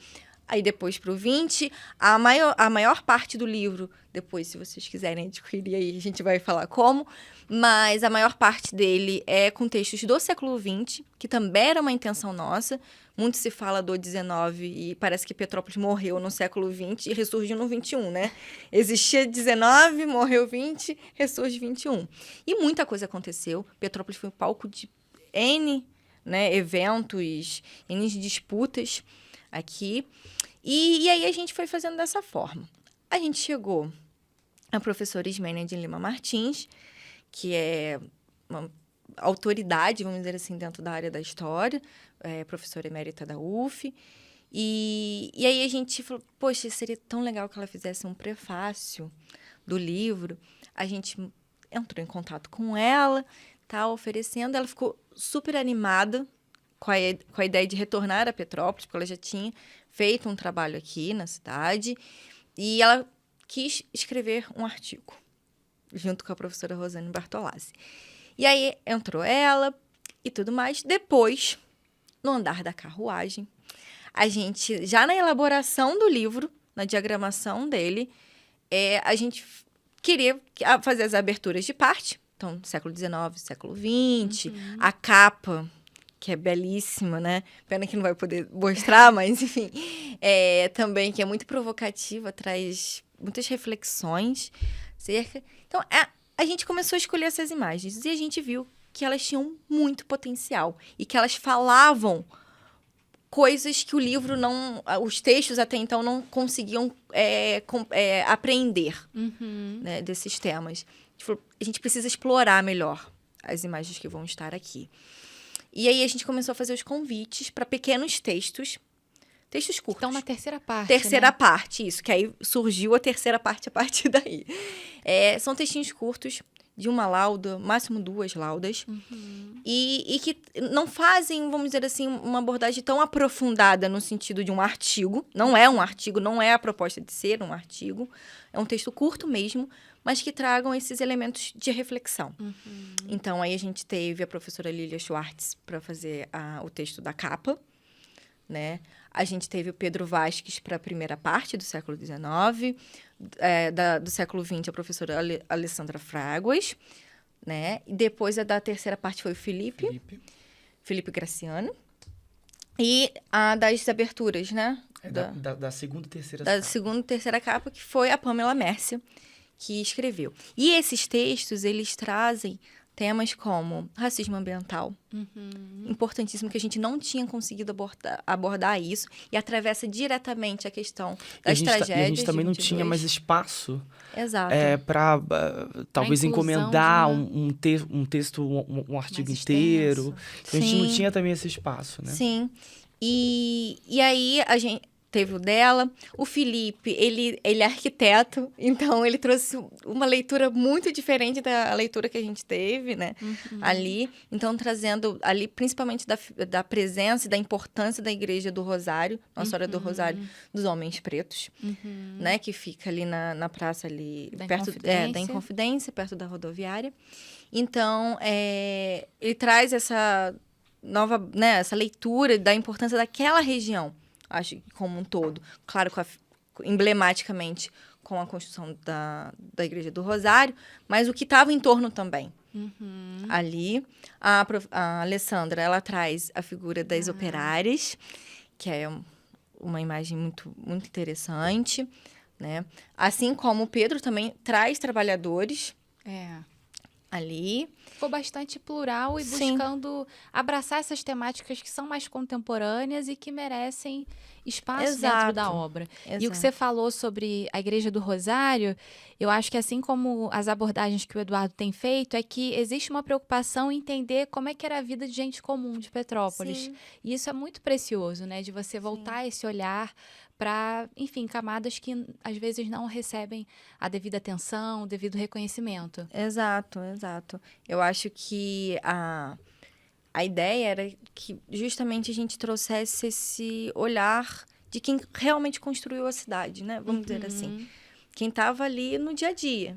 aí depois para o 20. A maior parte do livro, depois, se vocês quiserem adquirir aí, a gente vai falar como, mas a maior parte dele é com textos do século XX, que também era uma intenção nossa. Muito se fala do 19 e parece que Petrópolis morreu no século XX e ressurgiu no 21, né? Existia 19, morreu 20, ressurge 21. E muita coisa aconteceu. Petrópolis foi um palco de N, né, eventos, N disputas aqui. E aí a gente foi fazendo dessa forma. A gente chegou a professora Ismênia de Lima Martins, que é uma autoridade, vamos dizer assim, dentro da área da história, professora emérita da UF. E aí a gente falou, poxa, seria tão legal que ela fizesse um prefácio do livro. A gente entrou em contato com ela, tá, oferecendo. Ela ficou super animada com a ideia de retornar a Petrópolis, porque ela já tinha feito um trabalho aqui na cidade. E ela quis escrever um artigo, junto com a professora Rosane Bartolazzi. E aí entrou ela e tudo mais. Depois, no andar da carruagem, a gente, já na elaboração do livro, na diagramação dele, a gente queria fazer as aberturas de parte. Então, século XIX, século XX, a capa, que é belíssima, né? Pena que não vai poder mostrar, mas, enfim, também que é muito provocativa, traz muitas reflexões cerca. Então, a gente começou a escolher essas imagens e a gente viu que elas tinham muito potencial e que elas falavam coisas que o livro não... Os textos até então não conseguiam apreender, né, desses temas. A gente precisa explorar melhor as imagens que vão estar aqui. E aí a gente começou a fazer os convites para pequenos textos curtos. Então, na terceira parte, Terceira né? parte, isso. Que aí surgiu a terceira parte a partir daí. São textinhos curtos, de uma lauda, máximo 2 laudas. E que não fazem, vamos dizer assim, uma abordagem tão aprofundada no sentido de um artigo. Não é um artigo, não é a proposta de ser um artigo. É um texto curto mesmo, mas que tragam esses elementos de reflexão. Então, aí a gente teve a professora Lília Schwartz para fazer o texto da capa, né? A gente teve o Pedro Vasques para a primeira parte do século XIX, do século XX, a professora Alessandra Fraguas, né? E depois a da terceira parte foi o Felipe Graciano. E a das aberturas, né? Da segunda e terceira Da capa. segunda e terceira capa, que foi a Pamela Mércia, que escreveu. E esses textos, eles trazem temas como racismo ambiental, importantíssimo, que a gente não tinha conseguido abordar isso, e atravessa diretamente a questão das tragédias. E a gente também de não 22. tinha mais espaço Exato. para talvez inclusão encomendar de um texto, um artigo mais inteiro. extenso. Então, a gente não Sim. tinha também esse espaço, né? Sim. E aí a gente teve o dela. O Felipe, ele é arquiteto, então ele trouxe uma leitura muito diferente da leitura que a gente teve, né? Ali. Então, trazendo ali, principalmente da presença e da importância da Igreja do Rosário, Nossa Senhora do Rosário dos Homens Pretos, né? Que fica ali na praça ali, Da perto Inconfidência. da Inconfidência, perto da rodoviária. Então, ele traz essa nova, né, essa leitura da importância daquela região, acho que como um todo. Claro, emblematicamente com a construção da Igreja do Rosário, mas o que estava em torno também. Ali, a Alessandra, ela traz a figura das operárias, que é uma imagem muito, muito interessante, né? Assim como o Pedro também traz trabalhadores ali. Ficou bastante plural e Sim. buscando abraçar essas temáticas que são mais contemporâneas e que merecem espaço Exato. dentro da obra. E o que você falou sobre a Igreja do Rosário, eu acho que assim como as abordagens que o Eduardo tem feito, é que existe uma preocupação em entender como é que era a vida de gente comum de Petrópolis. Sim. E isso é muito precioso, né? De você voltar esse olhar para, enfim, camadas que às vezes não recebem a devida atenção, o devido reconhecimento. Exato, exato. Eu acho que a ideia era que justamente a gente trouxesse esse olhar de quem realmente construiu a cidade, né? Vamos dizer assim. Quem estava ali no dia a dia.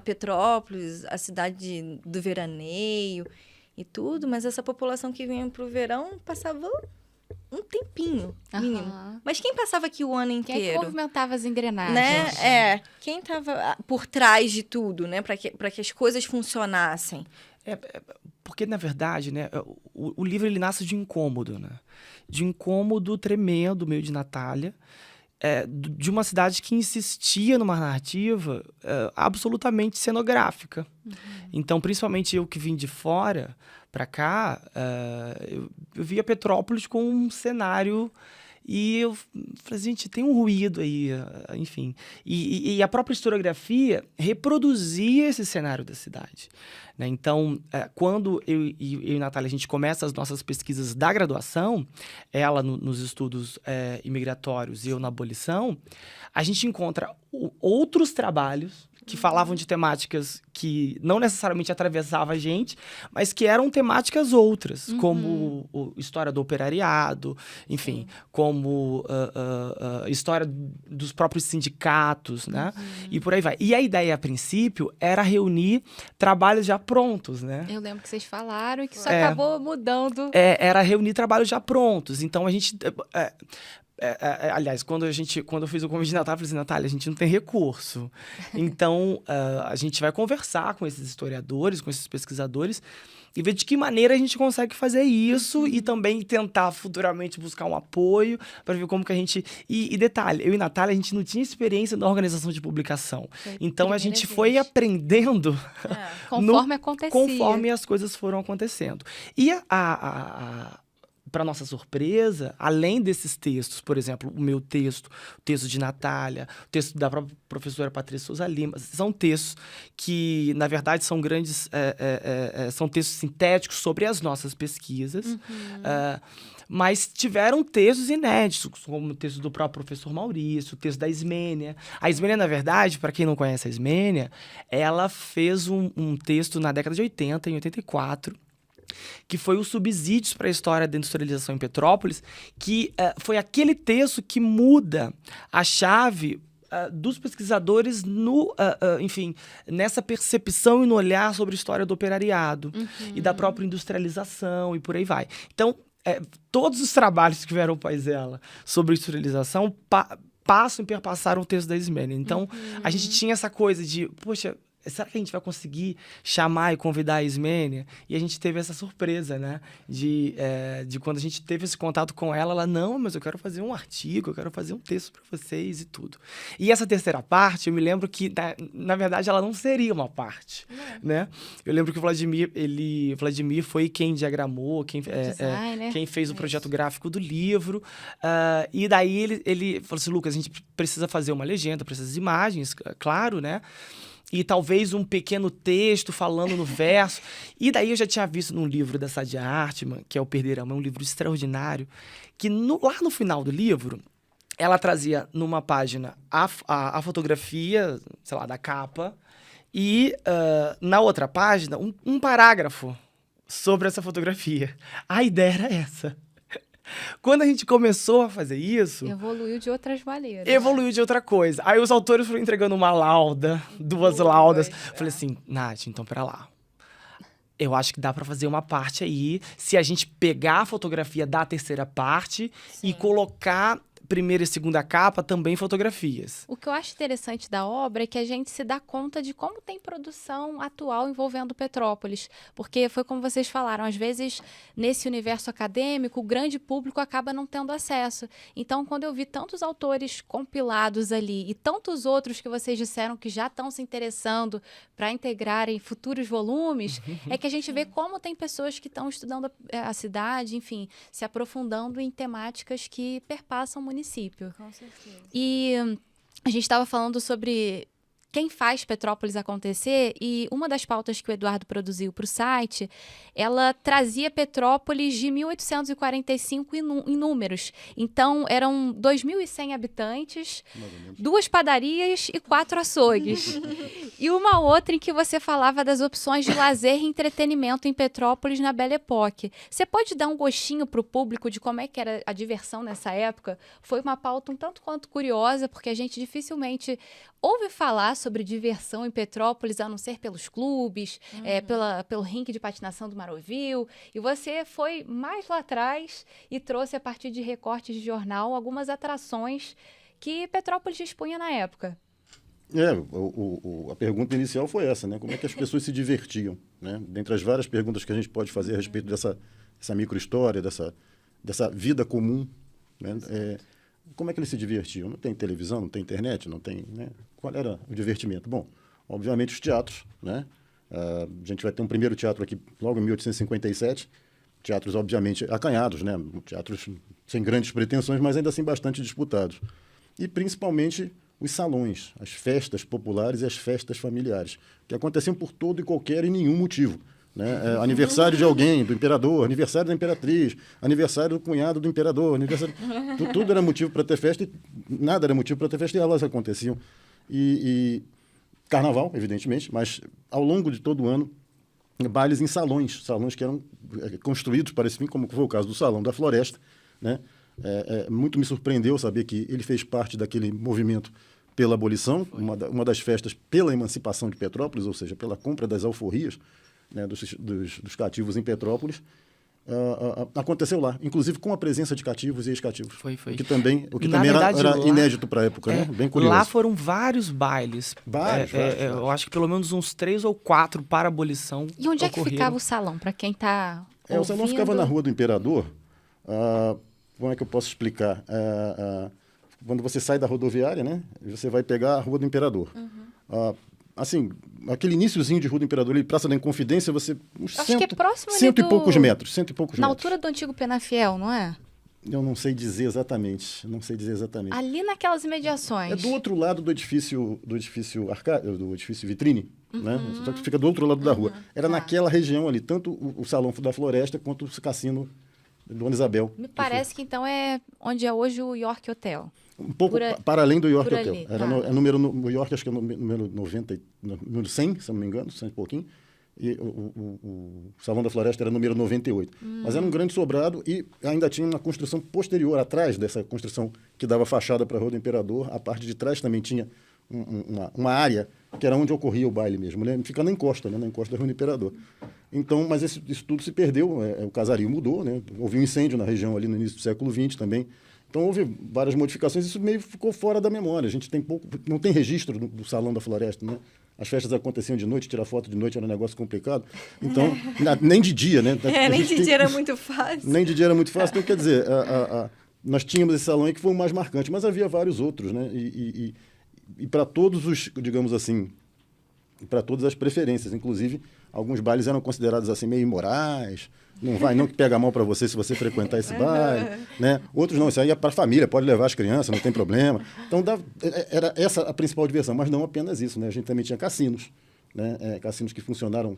Petrópolis, a cidade do veraneio e tudo, mas essa população que vinha para o verão passava um tempinho, mínimo. Aham. Mas quem passava aqui o ano Quem é que inteiro? movimentava as engrenagens? Né? Quem estava por trás de tudo, né? Para que as coisas funcionassem. Porque, na verdade, né, o livro ele nasce de incômodo, né? De incômodo tremendo, meio de Natália, de uma cidade que insistia numa narrativa absolutamente cenográfica. Então, principalmente eu que vim de fora para cá, eu via Petrópolis com um cenário. E eu falei, gente, tem um ruído aí, enfim. E a própria historiografia reproduzia esse cenário da cidade, né? Então, quando eu e Natália, a gente começa as nossas pesquisas da graduação, ela nos estudos imigratórios e eu na abolição, a gente encontra outros trabalhos que falavam de temáticas que não necessariamente atravessavam a gente, mas que eram temáticas outras, como história do operariado, enfim, como história dos próprios sindicatos, né? E por aí vai. E a ideia, a princípio, era reunir trabalhos já prontos, né? Eu lembro que vocês falaram e que isso acabou mudando. Era reunir trabalhos já prontos. Então, a gente... aliás, quando eu fiz o convite de Natália, eu falei assim, Natália, a gente não tem recurso. Então, a gente vai conversar com esses historiadores, com esses pesquisadores, e ver de que maneira a gente consegue fazer isso e também tentar futuramente buscar um apoio para ver como que a gente... E detalhe, eu e Natália, a gente não tinha experiência na organização de publicação. Então, a gente foi aprendendo Conforme acontecia. conforme as coisas foram acontecendo. E para nossa surpresa, além desses textos, por exemplo, o meu texto, o texto de Natália, o texto da própria professora Patrícia Souza Lima, são textos que, na verdade, são grandes... são textos sintéticos sobre as nossas pesquisas, mas tiveram textos inéditos, como o texto do próprio professor Maurício, o texto da Ismênia. A Ismênia, na verdade, para quem não conhece a Ismênia, ela fez um texto na década de 80, em 84, que foi os subsídios para a história da industrialização em Petrópolis, que foi aquele texto que muda a chave dos pesquisadores enfim, nessa percepção e no olhar sobre a história do operariado e da própria industrialização e por aí vai. Então, todos os trabalhos que vieram pós ela sobre industrialização passam e perpassaram o texto da Ismênia. Então, a gente tinha essa coisa de, poxa, será que a gente vai conseguir chamar e convidar a Ismênia? E a gente teve essa surpresa, né? De quando a gente teve esse contato com ela, ela, não, mas eu quero fazer um artigo, eu quero fazer um texto para vocês e tudo. E essa terceira parte, eu me lembro que, na verdade, ela não seria uma parte, né? Eu lembro que o Vladimir foi quem diagramou, quem fez o projeto gráfico do livro. E daí ele falou assim, Lucas, a gente precisa fazer uma legenda, precisa de imagens, claro, né? E talvez um pequeno texto falando no verso. E daí eu já tinha visto num livro da Sadia Hartmann, que é o Perder a Mão, um livro extraordinário, que lá no final do livro, ela trazia numa página a fotografia, sei lá, da capa, e na outra página um parágrafo sobre essa fotografia. A ideia era essa. Quando a gente começou a fazer isso... Evoluiu de outras maneiras. Evoluiu de outra coisa. Aí os autores foram entregando uma lauda, duas laudas. Falei assim, Nath, então pera lá. Eu acho que dá pra fazer uma parte aí, se a gente pegar a fotografia da terceira parte e colocar primeira e segunda capa também fotografias. O que eu acho interessante da obra é que a gente se dá conta de como tem produção atual envolvendo Petrópolis. Porque foi como vocês falaram, às vezes, nesse universo acadêmico, o grande público acaba não tendo acesso. Então, quando eu vi tantos autores compilados ali e tantos outros que vocês disseram que já estão se interessando para integrarem futuros volumes, é que a gente vê como tem pessoas que estão estudando a cidade, enfim, se aprofundando em temáticas que perpassam o município. Com certeza. E a gente estava falando sobre quem faz Petrópolis acontecer, e uma das pautas que o Eduardo produziu para o site, ela trazia Petrópolis de 1845 em números. Então, eram 2.100 habitantes, 2 padarias e 4 açougues. E uma outra em que você falava das opções de lazer e entretenimento em Petrópolis na Belle Époque. Você pode dar um gostinho para o público de como é que era a diversão nessa época? Foi uma pauta um tanto quanto curiosa, porque a gente dificilmente ouve falar sobre diversão em Petrópolis, a não ser pelos clubes, pelo rink de patinação do Marovil. E você foi mais lá atrás e trouxe, a partir de recortes de jornal, algumas atrações que Petrópolis dispunha na época. A pergunta inicial foi essa, né? Como é que as pessoas se divertiam, né? Dentre as várias perguntas que a gente pode fazer a respeito dessa micro-história, dessa vida comum, né? Como é que eles se divertiam? Não tem televisão, não tem internet, não tem, né? Qual era o divertimento? Bom, obviamente os teatros, né? A gente vai ter um primeiro teatro aqui logo em 1857, teatros obviamente acanhados, né? Teatros sem grandes pretensões, mas ainda assim bastante disputados. E principalmente os salões, as festas populares e as festas familiares, que aconteciam por todo e qualquer e nenhum motivo. Né? Aniversário de alguém, do imperador, aniversário da imperatriz, aniversário do cunhado do imperador, tudo era motivo para ter festa, e nada era motivo para ter festa, e elas aconteciam. E carnaval, evidentemente, mas ao longo de todo o ano, bailes em salões que eram construídos para esse fim, como foi o caso do Salão da Floresta. Né? Muito me surpreendeu saber que ele fez parte daquele movimento pela abolição, uma das festas pela emancipação de Petrópolis, ou seja, pela compra das alforrias, né, dos cativos em Petrópolis, aconteceu lá, inclusive com a presença de cativos e ex-cativos. Foi. O que também verdade, era lá, inédito para a época, né? Bem curioso. Lá foram vários bailes. Vários. Eu acho que pelo menos uns 3 ou 4 para a abolição. E onde é que ficava o salão, para quem está ouvindo? O salão ficava na Rua do Imperador. Como é que eu posso explicar? Quando você sai da rodoviária, né? Você vai pegar a Rua do Imperador. Assim, aquele iniciozinho de Rua do Imperador e Praça da Inconfidência, você... Acho que é próximo cento e do... poucos metros. Na altura do antigo Penafiel, não é? Eu não sei dizer exatamente. Ali naquelas imediações. É do outro lado do edifício Vitrine, né? Só que fica do outro lado da rua. Era naquela região ali, tanto o Salão da Floresta quanto o Cassino Dona Isabel. Me parece que então é onde é hoje o York Hotel. Um pouco para além do York Hotel. Ali, Era no York, acho que é número 90, número 100, se não me engano, 100 e pouquinho. E o Salão da Floresta era número 98. Mas era um grande sobrado e ainda tinha uma construção posterior, atrás dessa construção que dava fachada para a Rua do Imperador. A parte de trás também tinha uma área que era onde ocorria o baile mesmo, né? Fica na encosta, né? Na encosta da Rua do Imperador. Então, mas isso tudo se perdeu, o casario mudou, né? Houve um incêndio na região ali no início do século XX também. Então, houve várias modificações, isso meio ficou fora da memória. A gente tem não tem registro do Salão da Floresta, né? as festas aconteciam de noite, tirar foto de noite era um negócio complicado. Então, nem de dia, né? Nem de dia era muito fácil. Nem de dia era muito fácil. Então, quer dizer, nós tínhamos esse salão aí que foi o mais marcante, mas havia vários outros, né? E para todos os, digamos assim, para todas as preferências. Inclusive, alguns bailes eram considerados assim meio imorais. Não vai não que pega mal para você se você frequentar esse baile, né? Outros não, isso aí é para a família, pode levar as crianças, não tem problema. Então, era essa a principal diversão, mas não apenas isso, né? A gente também tinha cassinos, né? Cassinos que funcionaram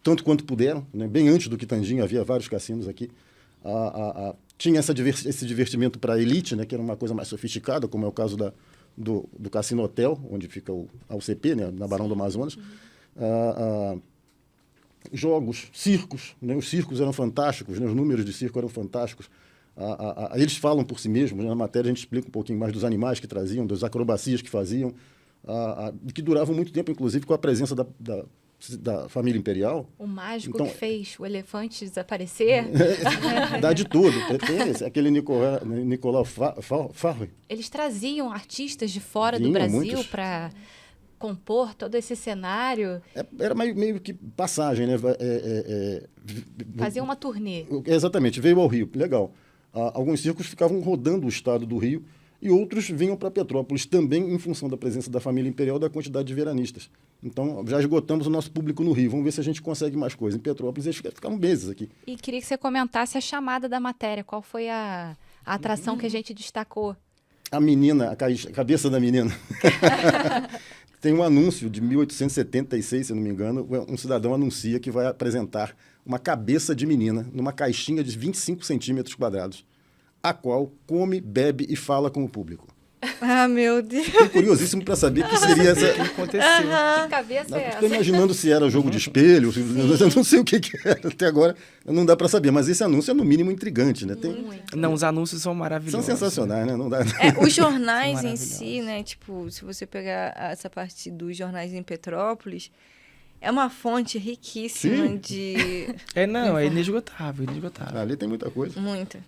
tanto quanto puderam, né? Bem antes do Quitandinho, havia vários cassinos aqui. Tinha esse divertimento para a elite, né? Que era uma coisa mais sofisticada, como é o caso do Cassino Hotel, onde fica a UCP, né? Na Barão do Amazonas. Jogos, circos, né? Os circos eram fantásticos, né? Os números de circo eram fantásticos. Eles falam por si mesmos, né? Na matéria a gente explica um pouquinho mais dos animais que traziam, das acrobacias que faziam, que duravam muito tempo, inclusive com a presença da família imperial. O mágico então, que fez o elefante desaparecer. Dá de tudo. Tem aquele Nicolau Farre. Eles traziam artistas de fora do Vinham Brasil para compor todo esse cenário. Era meio que passagem, né? Fazia uma turnê. Exatamente, veio ao Rio, legal. Alguns circos ficavam rodando o estado do Rio e outros vinham para Petrópolis também em função da presença da família imperial e da quantidade de veranistas. Então, já esgotamos o nosso público no Rio. Vamos ver se a gente consegue mais coisa. Em Petrópolis, eles ficaram meses aqui. E queria que você comentasse a chamada da matéria. Qual foi a atração que a gente destacou? A menina, a cabeça da menina. Tem um anúncio de 1876, se não me engano, um cidadão anuncia que vai apresentar uma cabeça de menina numa caixinha de 25 centímetros quadrados, a qual come, bebe e fala com o público. Meu Deus. Fiquei curiosíssimo para saber o que seria essa... O que aconteceu? Que cabeça é Estou essa? imaginando se era jogo de espelho, eu não sei o que era. Até agora não dá para saber, mas esse anúncio é no mínimo intrigante, né? Não, os anúncios são maravilhosos. São sensacionais, né? Não dá... Os jornais em si, né? Tipo, se você pegar essa parte dos jornais em Petrópolis, é uma fonte riquíssima. Sim. De... É inesgotável, inesgotável. Ali tem muita coisa. Muita.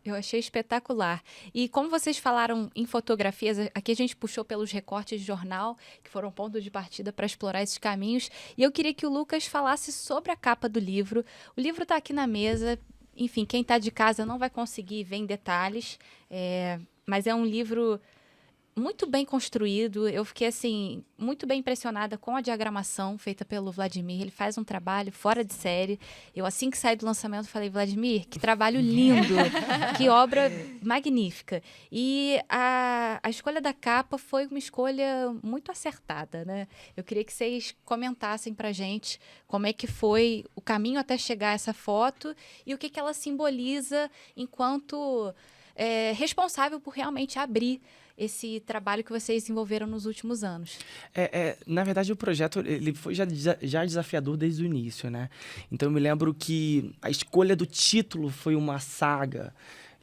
Eu achei espetacular. E como vocês falaram em fotografias, aqui a gente puxou pelos recortes de jornal, que foram ponto de partida para explorar esses caminhos. E eu queria que o Lucas falasse sobre a capa do livro. O livro está aqui na mesa. Enfim, quem está de casa não vai conseguir ver em detalhes. Mas é um livro muito bem construído. Eu fiquei, assim, muito bem impressionada com a diagramação feita pelo Vladimir. Ele faz um trabalho fora de série. Eu, assim que saí do lançamento, falei, Vladimir, que trabalho lindo, que obra magnífica. E a escolha da capa foi uma escolha muito acertada, né? Eu queria que vocês comentassem pra gente como é que foi o caminho até chegar a essa foto e o que ela simboliza enquanto responsável por realmente abrir esse trabalho que vocês desenvolveram nos últimos anos. Na verdade, o projeto ele foi já desafiador desde o início, né? Então, eu me lembro que a escolha do título foi uma saga.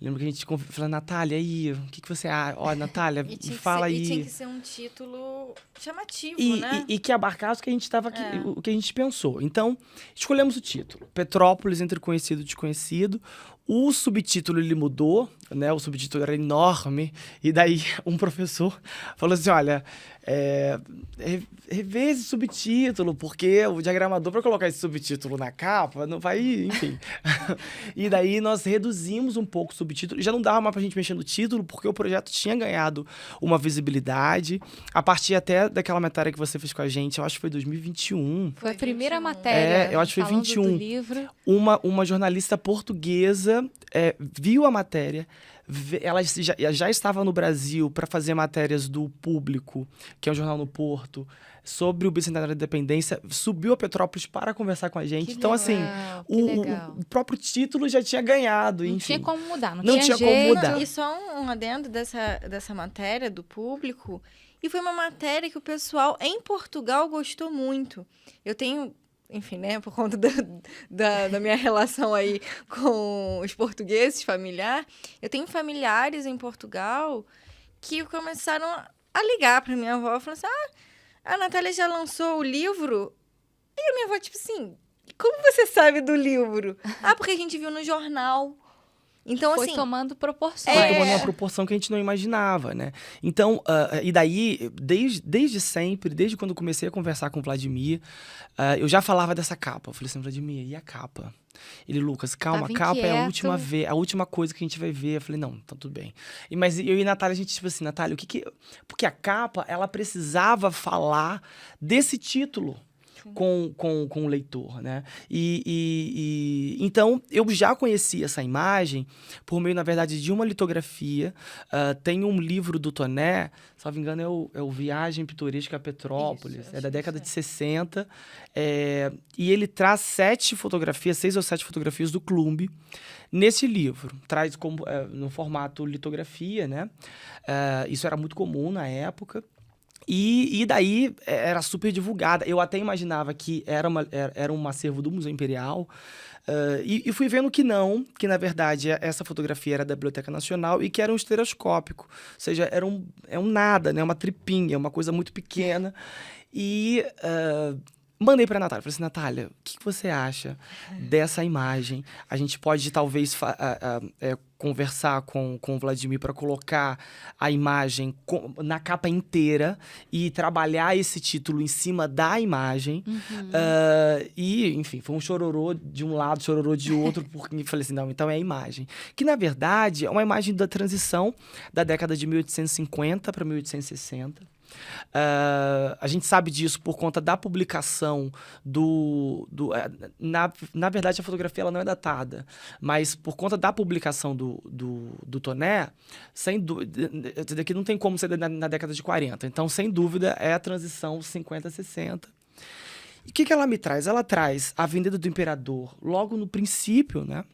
Lembro que a gente falou, Natália, aí, o que você acha? Ó, Natália, me fala aí. E tinha que ser um título chamativo, né? E que abarcasse o que a gente estava aqui, o que a gente pensou. Então, escolhemos o título. Petrópolis entre conhecido e desconhecido. O subtítulo ele mudou, né? O subtítulo era enorme. E daí um professor falou assim, olha, rever esse subtítulo, porque o diagramador, para colocar esse subtítulo na capa, não vai, enfim. E daí nós reduzimos um pouco o subtítulo. Já não dava mais pra gente mexer no título, porque o projeto tinha ganhado uma visibilidade. A partir até daquela matéria que você fez com a gente, eu acho que foi 2021. Foi a primeira matéria, eu acho que foi falando 21. do livro. Uma jornalista portuguesa viu a matéria, ela já estava no Brasil para fazer matérias do Público, que é um jornal no Porto, sobre o Bicentenário da Independência, subiu a Petrópolis para conversar com a gente. Então, assim, o próprio título já tinha ganhado, Não enfim. tinha como mudar, Não tinha tinha jeito. como mudar. E só um adendo dessa matéria do Público, e foi uma matéria que o pessoal em Portugal gostou muito. Eu tenho... Enfim, né, por conta da minha relação aí com os portugueses, familiar, eu tenho familiares em Portugal que começaram a ligar para minha avó, falando assim, a Natália já lançou o livro? E a minha avó, tipo assim, como você sabe do livro? Porque a gente viu no jornal. Então, Foi assim, tomando proporções. Foi tomando uma proporção que a gente não imaginava, né? Então, e daí, desde sempre, desde quando eu comecei a conversar com o Vladimir, eu já falava dessa capa. Eu falei assim, Vladimir, e a capa? Ele, Lucas, calma, Tava a capa é inquieto. a última coisa que a gente vai ver. Eu falei, não, tá tudo bem. Mas eu e a Natália, a gente, tipo assim, Natália, porque a capa, ela precisava falar desse título. Com o leitor, né? Então, eu já conheci essa imagem por meio, na verdade, de uma litografia. Tem um livro do Toné, se não me engano, é o Viagem Pitoresca a Petrópolis, Isso, é da acho década que de 60. E ele traz 6 ou 7 fotografias do Clube nesse livro. Traz no formato litografia, né? Isso era muito comum na época. E daí era super divulgada. Eu até imaginava que era um acervo do Museu Imperial. E fui vendo que não, que na verdade essa fotografia era da Biblioteca Nacional e que era um estereoscópico. Ou seja, é um nada, né? Uma tripinha, uma coisa muito pequena. Mandei para a Natália. Falei assim, Natália, o que você acha dessa imagem? A gente pode talvez conversar com o Vladimir para colocar a imagem na capa inteira e trabalhar esse título em cima da imagem. Enfim, foi um chororô de um lado, chororô de outro, porque eu falei assim, não, então é a imagem. Que, na verdade, é uma imagem da transição da década de 1850 para 1860. A gente sabe disso por conta da publicação na verdade, a fotografia ela não é datada, mas por conta da publicação do Toné, sem dúvida, daqui não tem como ser na década de 40. Então, sem dúvida, é a transição 50-60. E o que ela me traz? Ela traz a Vendetta do Imperador logo no princípio, né?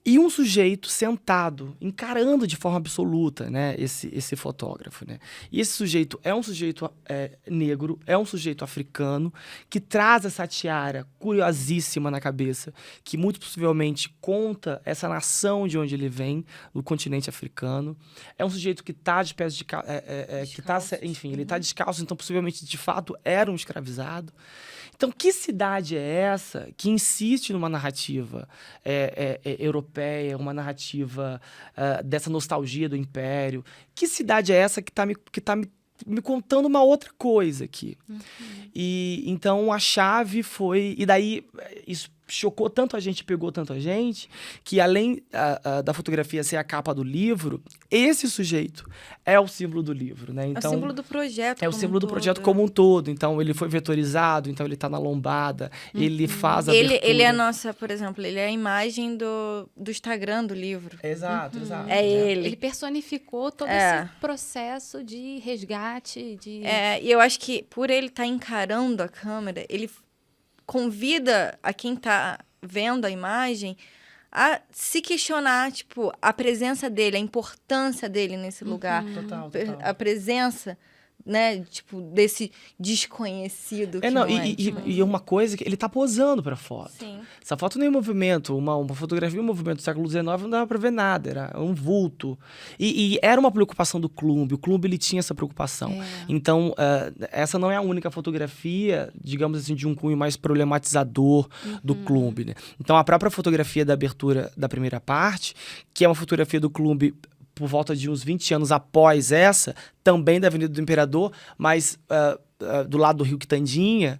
E um sujeito sentado, encarando de forma absoluta, né, esse fotógrafo. Né? E esse sujeito é um sujeito negro, é um sujeito africano, que traz essa tiara curiosíssima na cabeça, que muito possivelmente conta essa nação de onde ele vem, no continente africano. É um sujeito que está de pés enfim, ele está descalço, então possivelmente, de fato, era um escravizado. Então, que cidade é essa que insiste numa narrativa europeia, uma narrativa dessa nostalgia do Império? Que cidade é essa que está me contando uma outra coisa aqui? E então a chave foi... E daí isso chocou tanto a gente, pegou tanto a gente, que além da fotografia ser a capa do livro, esse sujeito é o símbolo do livro, né? Então, é o símbolo do projeto. É o símbolo do projeto como um todo. Então, ele foi vetorizado, então ele está na lombada, ele faz a abertura. Ele é a nossa, por exemplo, ele é a imagem do Instagram do livro. Exato, exato. É ele. Ele personificou todo esse processo de resgate, E eu acho que por ele estar encarando a câmera, ele convida a quem está vendo a imagem a se questionar, tipo, a presença dele, a importância dele nesse lugar. Total. A presença, né, tipo, desse desconhecido que E uma coisa que ele tá posando pra foto. Sim. Essa foto nem em movimento, uma fotografia em movimento do século XIX não dava pra ver nada, era um vulto. E era uma preocupação do Clube, o Clube ele tinha essa preocupação. Então, essa não é a única fotografia, digamos assim, de um cunho mais problematizador do Clube, né? Então, a própria fotografia da abertura da primeira parte, que é uma fotografia do Clube por volta de uns 20 anos após essa, também da Avenida do Imperador, mas do lado do Rio Quitandinha,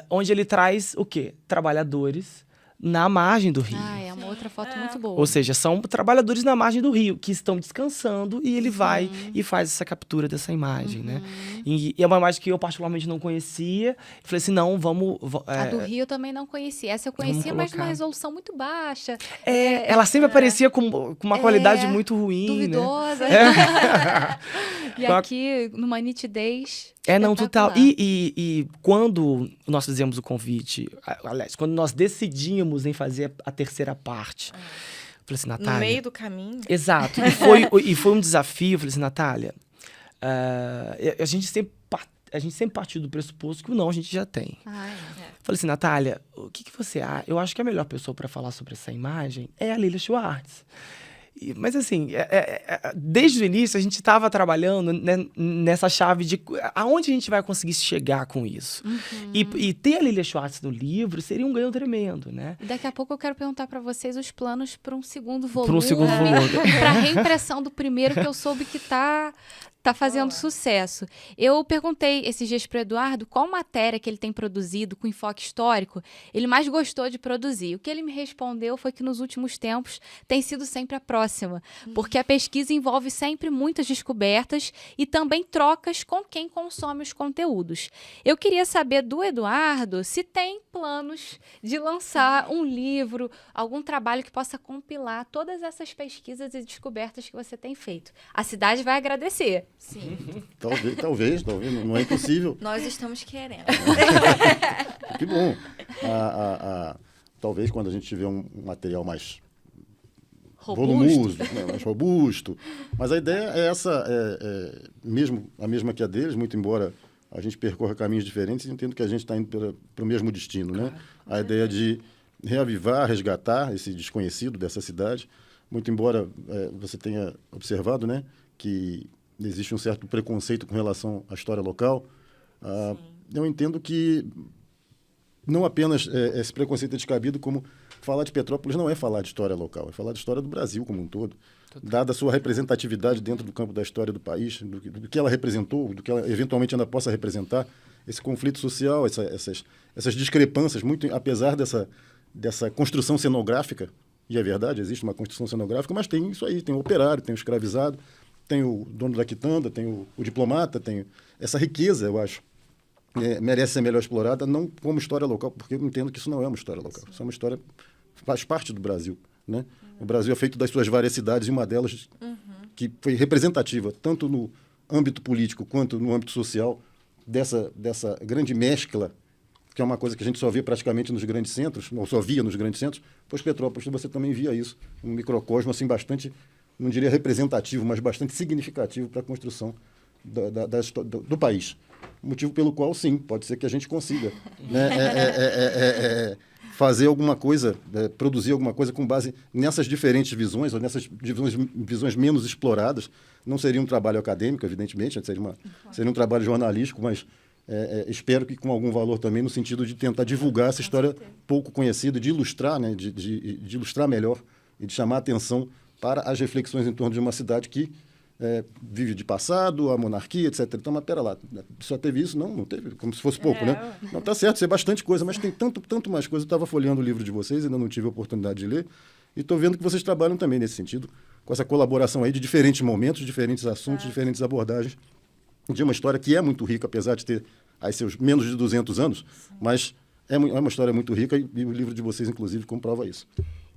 onde ele traz o quê? Trabalhadores na margem do rio. é uma outra foto muito boa. Ou seja, são trabalhadores na margem do rio, que estão descansando e ele vai e faz essa captura dessa imagem, né? E é uma imagem que eu particularmente não conhecia. Falei assim, não, vamos... A do Rio eu também não conhecia. Essa eu conhecia, mas numa resolução muito baixa. Ela sempre aparecia com uma qualidade muito ruim, duvidosa. Né? E aqui, numa nitidez não, total. espetacular. E quando nós fizemos o convite, aliás, quando nós decidimos em fazer a terceira parte, falei assim, Natália... No meio do caminho. Exato. E foi um desafio. Eu falei assim, Natália, a gente sempre partiu do pressuposto que o não a gente já tem. Falei assim, Natália, o que você acha? Eu acho que a melhor pessoa para falar sobre essa imagem é a Lilia Schwartz. Mas assim, desde o início a gente estava trabalhando, né, nessa chave de aonde a gente vai conseguir chegar com isso. E ter a Lilia Schwartz no livro seria um ganho tremendo, né? Daqui a pouco eu quero perguntar para vocês os planos para um segundo volume. Para um segundo volume. Para reimpressão do primeiro, que eu soube que tá fazendo sucesso. Eu perguntei esses dias para o Eduardo qual matéria que ele tem produzido com enfoque histórico ele mais gostou de produzir. O que ele me respondeu foi que nos últimos tempos tem sido sempre a próxima, porque a pesquisa envolve sempre muitas descobertas e também trocas com quem consome os conteúdos. Eu queria saber do Eduardo se tem planos de lançar um livro, algum trabalho que possa compilar todas essas pesquisas e descobertas que você tem feito. A cidade vai agradecer. Sim. Talvez, não é impossível. Nós estamos querendo. Que bom. Talvez quando a gente tiver um material mais volumoso, né, mais robusto. Mas a ideia é essa, mesmo a mesma que a deles, muito embora a gente percorra caminhos diferentes, entendo que a gente está indo para o mesmo destino, né? A ideia de reavivar, resgatar esse desconhecido dessa cidade, muito embora você tenha observado, né, que existe um certo preconceito com relação à história local. Eu entendo que não apenas esse preconceito é descabido, como falar de Petrópolis não é falar de história local, é falar de história do Brasil como um todo. Dada a sua representatividade dentro do campo da história do país, do que ela representou, do que ela eventualmente ainda possa representar, esse conflito social, essas discrepâncias, muito apesar dessa construção cenográfica, e é verdade, existe uma construção cenográfica, mas tem isso aí, tem o operário, tem o escravizado, tem o dono da quitanda, tem o diplomata, tem essa riqueza, eu acho, merece ser melhor explorada, não como história local, porque eu entendo que isso não é uma história local, isso é uma história, faz parte do Brasil, né? O Brasil é feito das suas variedades, e uma delas que foi representativa, tanto no âmbito político quanto no âmbito social, dessa grande mescla, que é uma coisa que a gente só vê praticamente nos grandes centros, ou só via nos grandes centros, pois Petrópolis você também via isso, um microcosmo assim bastante, não diria representativo, mas bastante significativo para a construção do país. Motivo pelo qual, sim, pode ser que a gente consiga, né, fazer alguma coisa, produzir alguma coisa com base nessas diferentes visões, ou nessas visões menos exploradas. Não seria um trabalho acadêmico, evidentemente, seria um trabalho jornalístico, mas espero que com algum valor também, no sentido de tentar divulgar essa história pouco conhecida, de ilustrar, né, de ilustrar melhor e de chamar a atenção para as reflexões em torno de uma cidade que vive de passado, a monarquia, etc. Então, mas pera lá, só teve isso? Não teve, como se fosse pouco, né? Não, tá certo, isso é bastante coisa, mas tem tanto mais coisa. Eu estava folheando o livro de vocês, ainda não tive a oportunidade de ler, e estou vendo que vocês trabalham também nesse sentido, com essa colaboração aí de diferentes momentos, diferentes assuntos, diferentes abordagens, de uma história que é muito rica, apesar de ter aí seus menos de 200 anos, mas é uma história muito rica, e o livro de vocês, inclusive, comprova isso.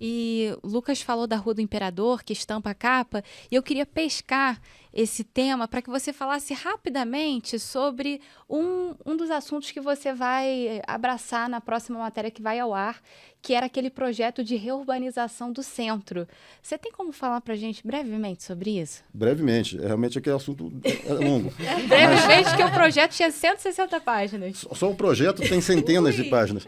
E o Lucas falou da Rua do Imperador, que estampa a capa, e eu queria pescar esse tema para que você falasse rapidamente sobre um dos assuntos que você vai abraçar na próxima matéria que vai ao ar, que era aquele projeto de reurbanização do centro. Você tem como falar para a gente brevemente sobre isso? Brevemente. Realmente aquele assunto é longo. Brevemente, que o projeto tinha 160 páginas. Só o projeto tem centenas de páginas.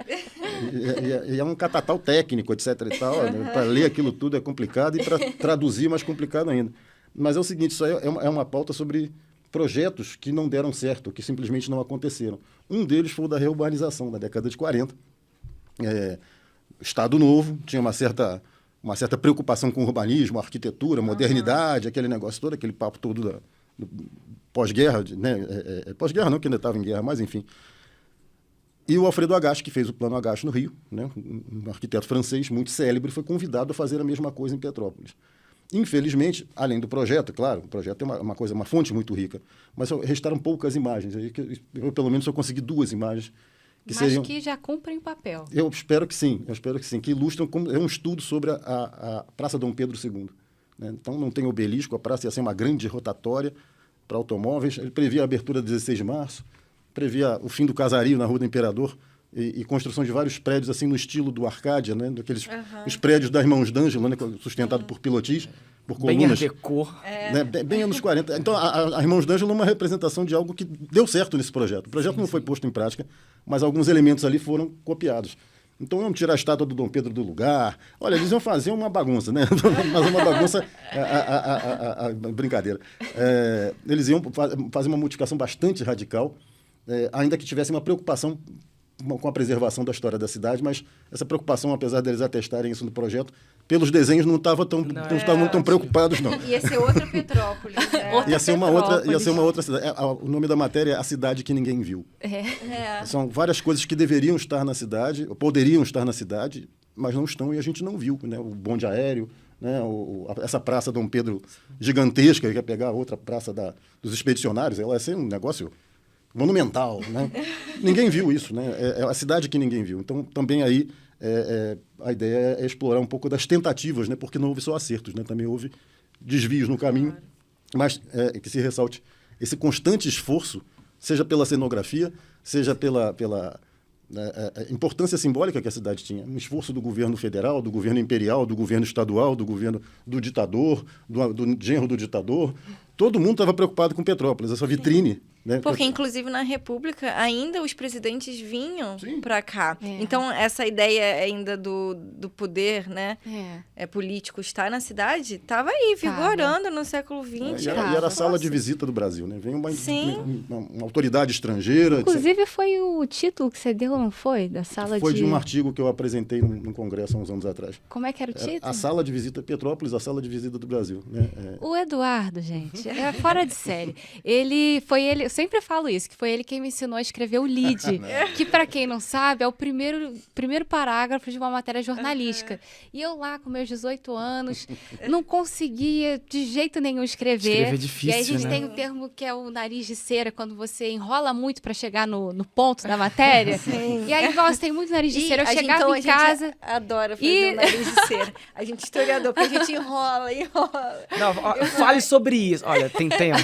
E é um catatal técnico, etc. e tal. Para ler aquilo tudo é complicado e para traduzir mais complicado ainda. Mas é o seguinte, isso aí é uma pauta sobre projetos que não deram certo, que simplesmente não aconteceram. Um deles foi o da reurbanização, da década de 40. Estado Novo tinha uma certa preocupação com o urbanismo, arquitetura, modernidade, aquele negócio todo, aquele papo todo do pós-guerra, né? Pós-guerra não, que ainda estava em guerra, mas enfim. E o Alfredo Agache, que fez o Plano Agache no Rio, né? Um arquiteto francês muito célebre, foi convidado a fazer a mesma coisa em Petrópolis. Infelizmente, além do projeto, claro, o projeto é uma fonte muito rica, mas restaram poucas imagens. Eu, pelo menos, só consegui 2 imagens. Que já cumprem o papel. Eu espero que sim, que ilustram, é um estudo sobre a Praça Dom Pedro II. Né? Então, não tem obelisco, a praça ia ser uma grande rotatória para automóveis. Ele previa a abertura de 16 de março, previa o fim do casario na Rua do Imperador e construção de vários prédios assim no estilo do Arcádia, né? Daqueles os prédios da Irmãos d'Ângelo, né? Sustentado por pilotis, por colunas. Bem decor. Né? Bem anos 40. Então, a Irmãos d'Ângelo é uma representação de algo que deu certo nesse projeto. O projeto não foi posto em prática, mas alguns elementos ali foram copiados. Então iam tirar a estátua do Dom Pedro do lugar. Olha, eles iam fazer uma bagunça, né? Mas uma bagunça... brincadeira. Eles iam fazer uma modificação bastante radical, ainda que tivesse uma preocupação com a preservação da história da cidade, mas essa preocupação, apesar deles atestarem isso no projeto, pelos desenhos não estavam tão preocupados, não. Ia ser outra Petrópolis, né? Ia ser uma outra cidade. O nome da matéria é A Cidade que Ninguém Viu. São várias coisas que deveriam estar na cidade, ou poderiam estar na cidade, mas não estão e a gente não viu, né? O bonde aéreo, né? Essa praça Dom Pedro gigantesca, que ia pegar a outra praça dos expedicionários, ela ia ser um negócio monumental, né? Ninguém viu isso, né? É a cidade que ninguém viu. Então, também aí, a ideia é explorar um pouco das tentativas, né? Porque não houve só acertos, né? Também houve desvios no caminho, mas que se ressalte esse constante esforço, seja pela cenografia, seja pela importância simbólica que a cidade tinha. Um esforço do governo federal, do governo imperial, do governo estadual, do governo do ditador, do genro do ditador. Todo mundo estava preocupado com Petrópolis, essa vitrine. Né? Porque, inclusive, na República, ainda os presidentes vinham para cá. Então, essa ideia ainda do poder, né, político estar na cidade, estava aí, vigorando no século XX. E era a sala de visita do Brasil, né? Vem uma autoridade estrangeira. Inclusive, foi o título que você deu, não foi? Da sala Foi de um artigo que eu apresentei num congresso há uns anos atrás. Como é que era o título? A sala de visita Petrópolis, a sala de visita do Brasil. Né? O Eduardo, gente, é fora de série. Eu sempre falo isso, que foi ele quem me ensinou a escrever o lead, que para quem não sabe é o primeiro parágrafo de uma matéria jornalística. E eu lá com meus 18 anos não conseguia de jeito nenhum escrever. Escrever é difícil, e aí a gente né? tem um termo que é o nariz de cera, quando você enrola muito para chegar no ponto da matéria. E aí, igual você tem muito nariz de cera, eu chegava em casa... A gente adora fazer o nariz de cera. A gente é historiador, porque a gente enrola. Não, fale sobre isso. Olha, tem tempo.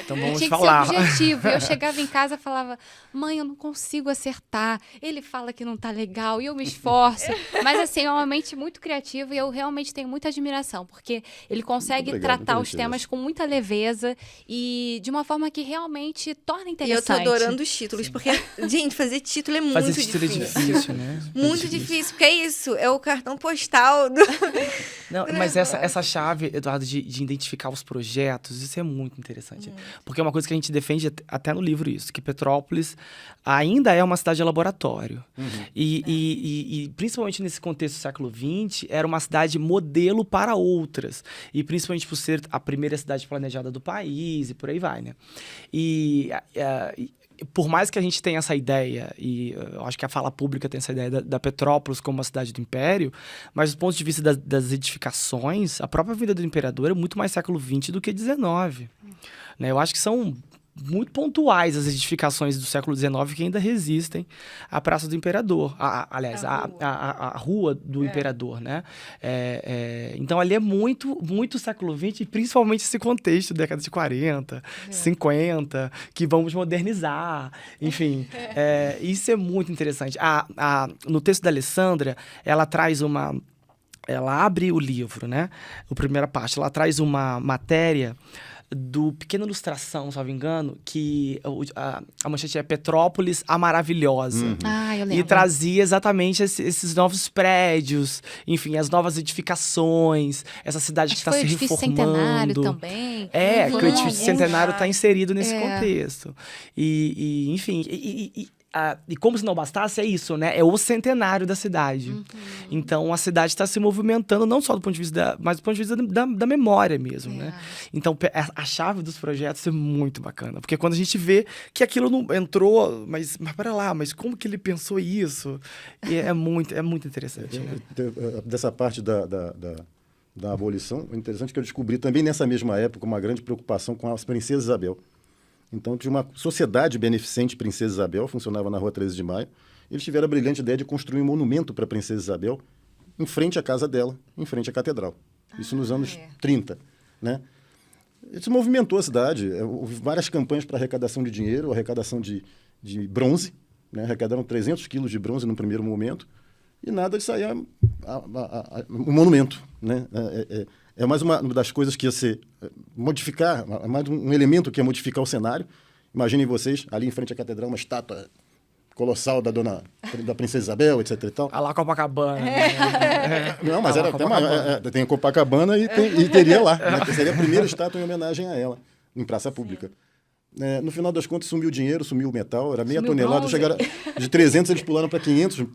Então vamos Tinha falar. que ser objetivo. Eu chegava em casa e falava, mãe, eu não consigo acertar. Ele fala que não tá legal e eu me esforço. Mas assim, é uma mente muito criativa e eu realmente tenho muita admiração, porque ele consegue tratar os temas com muita leveza e de uma forma que realmente torna interessante. E eu tô adorando os títulos, porque, gente, fazer título é muito difícil. É difícil, né? Muito difícil, porque é isso, é o cartão postal do... Não, mas essa chave, Eduardo, de identificar os projetos, isso é muito interessante. Porque é uma coisa que a gente defende até no livro isso, que Petrópolis ainda é uma cidade de laboratório. E principalmente nesse contexto do século XX, era uma cidade modelo para outras. E principalmente por ser a primeira cidade planejada do país e por aí vai, né? Por mais que a gente tenha essa ideia, e eu acho que a fala pública tem essa ideia da Petrópolis como uma cidade do Império, mas do ponto de vista das edificações, a própria vida do imperador é muito mais século XX do que XIX. Né? Eu acho que são muito pontuais as edificações do século XIX que ainda resistem à Praça do Imperador. A Rua do Imperador, né? Então, ali é muito, muito século XX, e principalmente esse contexto, década de 40, 50, que vamos modernizar. Enfim, isso é muito interessante. No texto da Alessandra, ela traz ela abre o livro, né? A primeira parte, ela traz uma matéria do Pequena Ilustração, se não me engano, que a manchete é Petrópolis a Maravilhosa. Eu lembro. E trazia exatamente esses novos prédios, enfim, as novas edificações, essa cidade que está se reformando. Acho que foi o edifício Centenário também. Que o edifício Centenário está inserido nesse contexto. Enfim... E como se não bastasse, é isso, né? É o centenário da cidade. Então, a cidade está se movimentando, não só do ponto de vista mas do ponto de vista da memória mesmo, né? Então, a chave dos projetos é muito bacana. Porque quando a gente vê que aquilo não entrou, mas para lá, mas como que ele pensou isso? E é muito interessante, né? Dessa parte da abolição, é interessante que eu descobri também nessa mesma época uma grande preocupação com as princesas Isabel. Então, tinha uma sociedade beneficente Princesa Isabel, funcionava na Rua 13 de Maio. Eles tiveram a brilhante ideia de construir um monumento para a Princesa Isabel em frente à casa dela, em frente à catedral. Isso nos anos 30, né? Isso movimentou a cidade. Houve várias campanhas para arrecadação de dinheiro, arrecadação de bronze, né? Arrecadaram 300 quilos de bronze no primeiro momento e nada de sair um monumento, né? É mais uma das coisas que ia ser modificar, mais um elemento que ia modificar o cenário. Imaginem vocês, ali em frente à catedral, uma estátua colossal da Princesa Isabel, etc e tal. A lá Copacabana. Né? Não, mas A era lá até Copacabana. tem a Copacabana e teria lá. Né? Seria a primeira estátua em homenagem a ela, em praça pública. No final das contas, sumiu o dinheiro, sumiu o metal, era meia Sumiu tonelada. bronze. Chegaram, de 300, eles pularam para 500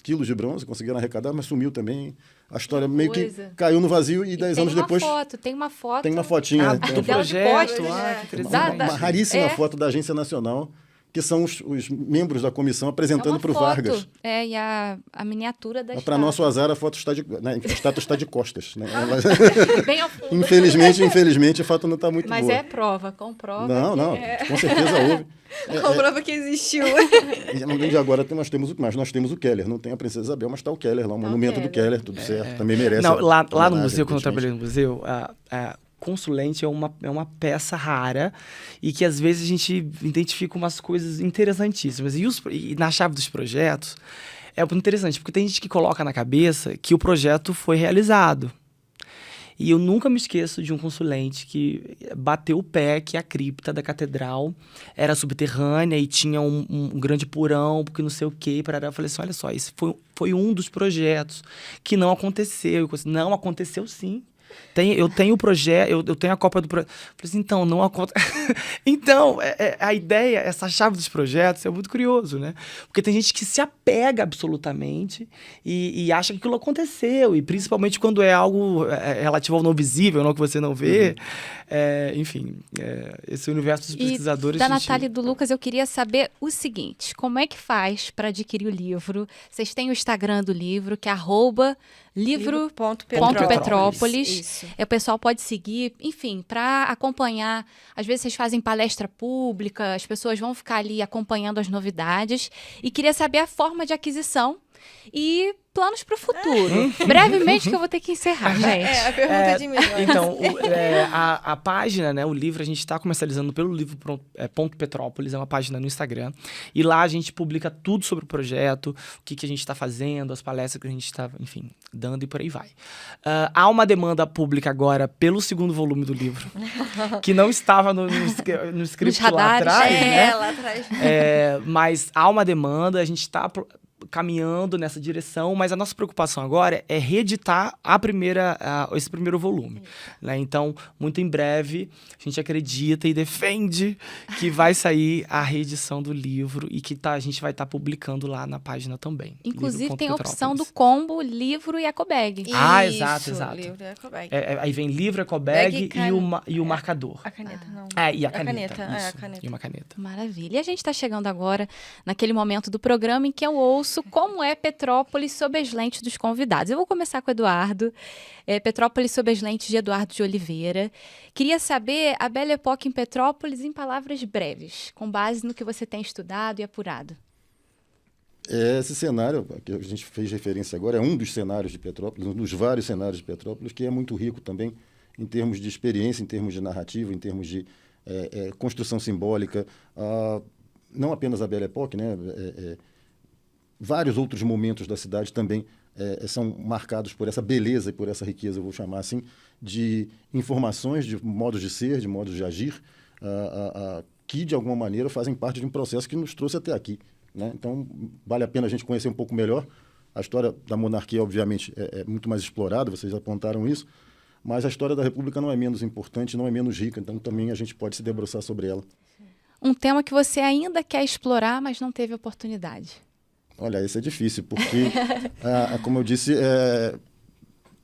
quilos de bronze, conseguiram arrecadar, mas sumiu também. A história meio que coisa. caiu no vazio e 10 anos depois Tem uma foto. tem uma fotinha. Ah, tem do dela de projeto. costas, Ah, né? que interessante. Da- uma raríssima É. foto da Agência Nacional, que são os membros da comissão É apresentando uma para o foto. Vargas. E a miniatura da Para nosso azar, a foto está a estátua está de costas. Né? Bem ao fundo. Infelizmente, a foto não está muito Mas boa. é prova, comprova. Não, não, com certeza houve. Comprova que existiu. E agora nós temos o Keller. Não tem a Princesa Isabel, mas está o Keller lá, o monumento do Keller, tudo certo. Também merece. Não, lá no homenagem, museu, quando eu evidentemente. trabalhei no museu, a consulente é uma peça rara e que às vezes a gente identifica umas coisas interessantíssimas. E na chave dos projetos é muito interessante, porque tem gente que coloca na cabeça que o projeto foi realizado. E eu nunca me esqueço de um consulente que bateu o pé que a cripta da catedral era subterrânea e tinha um grande porão, porque não sei o quê. Eu falei assim, olha só, esse foi um dos projetos que não aconteceu. Eu disse, não, aconteceu sim. Eu tenho o projeto, eu tenho a cópia do projeto. Falei assim, então, não acontece. Então, a ideia, essa chave dos projetos é muito curioso, né? Porque tem gente que se apega absolutamente e acha que aquilo aconteceu. E principalmente quando é algo relativo ao não visível, não que você não vê. Enfim, esse universo dos pesquisadores... Da a gente- Natália e do Lucas, eu queria saber o seguinte: como é que faz para adquirir o livro? Vocês têm o Instagram do livro, que é @livro.petrópolis. Isso. O pessoal pode seguir, enfim, para acompanhar. Às vezes vocês fazem palestra pública, as pessoas vão ficar ali acompanhando as novidades. E queria saber a forma de aquisição e planos para o futuro. Brevemente, que eu vou ter que encerrar, gente. A pergunta de milhões. Então, a página, né, o livro, a gente está comercializando pelo livro ponto Petrópolis, é uma página no Instagram. E lá a gente publica tudo sobre o projeto, o que a gente está fazendo, as palestras que a gente está, enfim, dando e por aí vai. Há uma demanda pública agora pelo segundo volume do livro, que não estava no script lá radares. atrás, né? Lá atrás. Mas há uma demanda, a gente está caminhando nessa direção, mas a nossa preocupação agora é reeditar esse primeiro volume. Né? Então, muito em breve, a gente acredita e defende que vai sair a reedição do livro e que a gente vai estar publicando lá na página também. Inclusive, tem a opção do livro.petrópolis. combo livro e ecobag. Ah, Isso, exato, exato. Livro e ecobag. Aí vem livro, ecobag Bag e o marcador. A caneta, não. E a A caneta. caneta, isso, a caneta. E uma caneta. Maravilha. E a gente está chegando agora naquele momento do programa em que eu ouço como é Petrópolis sob as lentes dos convidados. Eu vou começar com o Eduardo. Petrópolis sob as lentes de Eduardo de Oliveira. Queria saber a Belle Époque em Petrópolis em palavras breves, com base no que você tem estudado e apurado. Esse cenário que a gente fez referência agora é um dos cenários de Petrópolis, um dos vários cenários de Petrópolis, que é muito rico também em termos de experiência, em termos de narrativa, em termos de construção simbólica. Não apenas a Belle Époque, né? Vários outros momentos da cidade também são marcados por essa beleza e por essa riqueza, eu vou chamar assim, de informações, de modos de ser, de modos de agir, que de alguma maneira fazem parte de um processo que nos trouxe até aqui. Né? Então, vale a pena a gente conhecer um pouco melhor. A história da monarquia, obviamente, é muito mais explorada, vocês apontaram isso, mas a história da República não é menos importante, não é menos rica, então também a gente pode se debruçar sobre ela. Um tema que você ainda quer explorar, mas não teve oportunidade. Olha, esse é difícil, porque, como eu disse,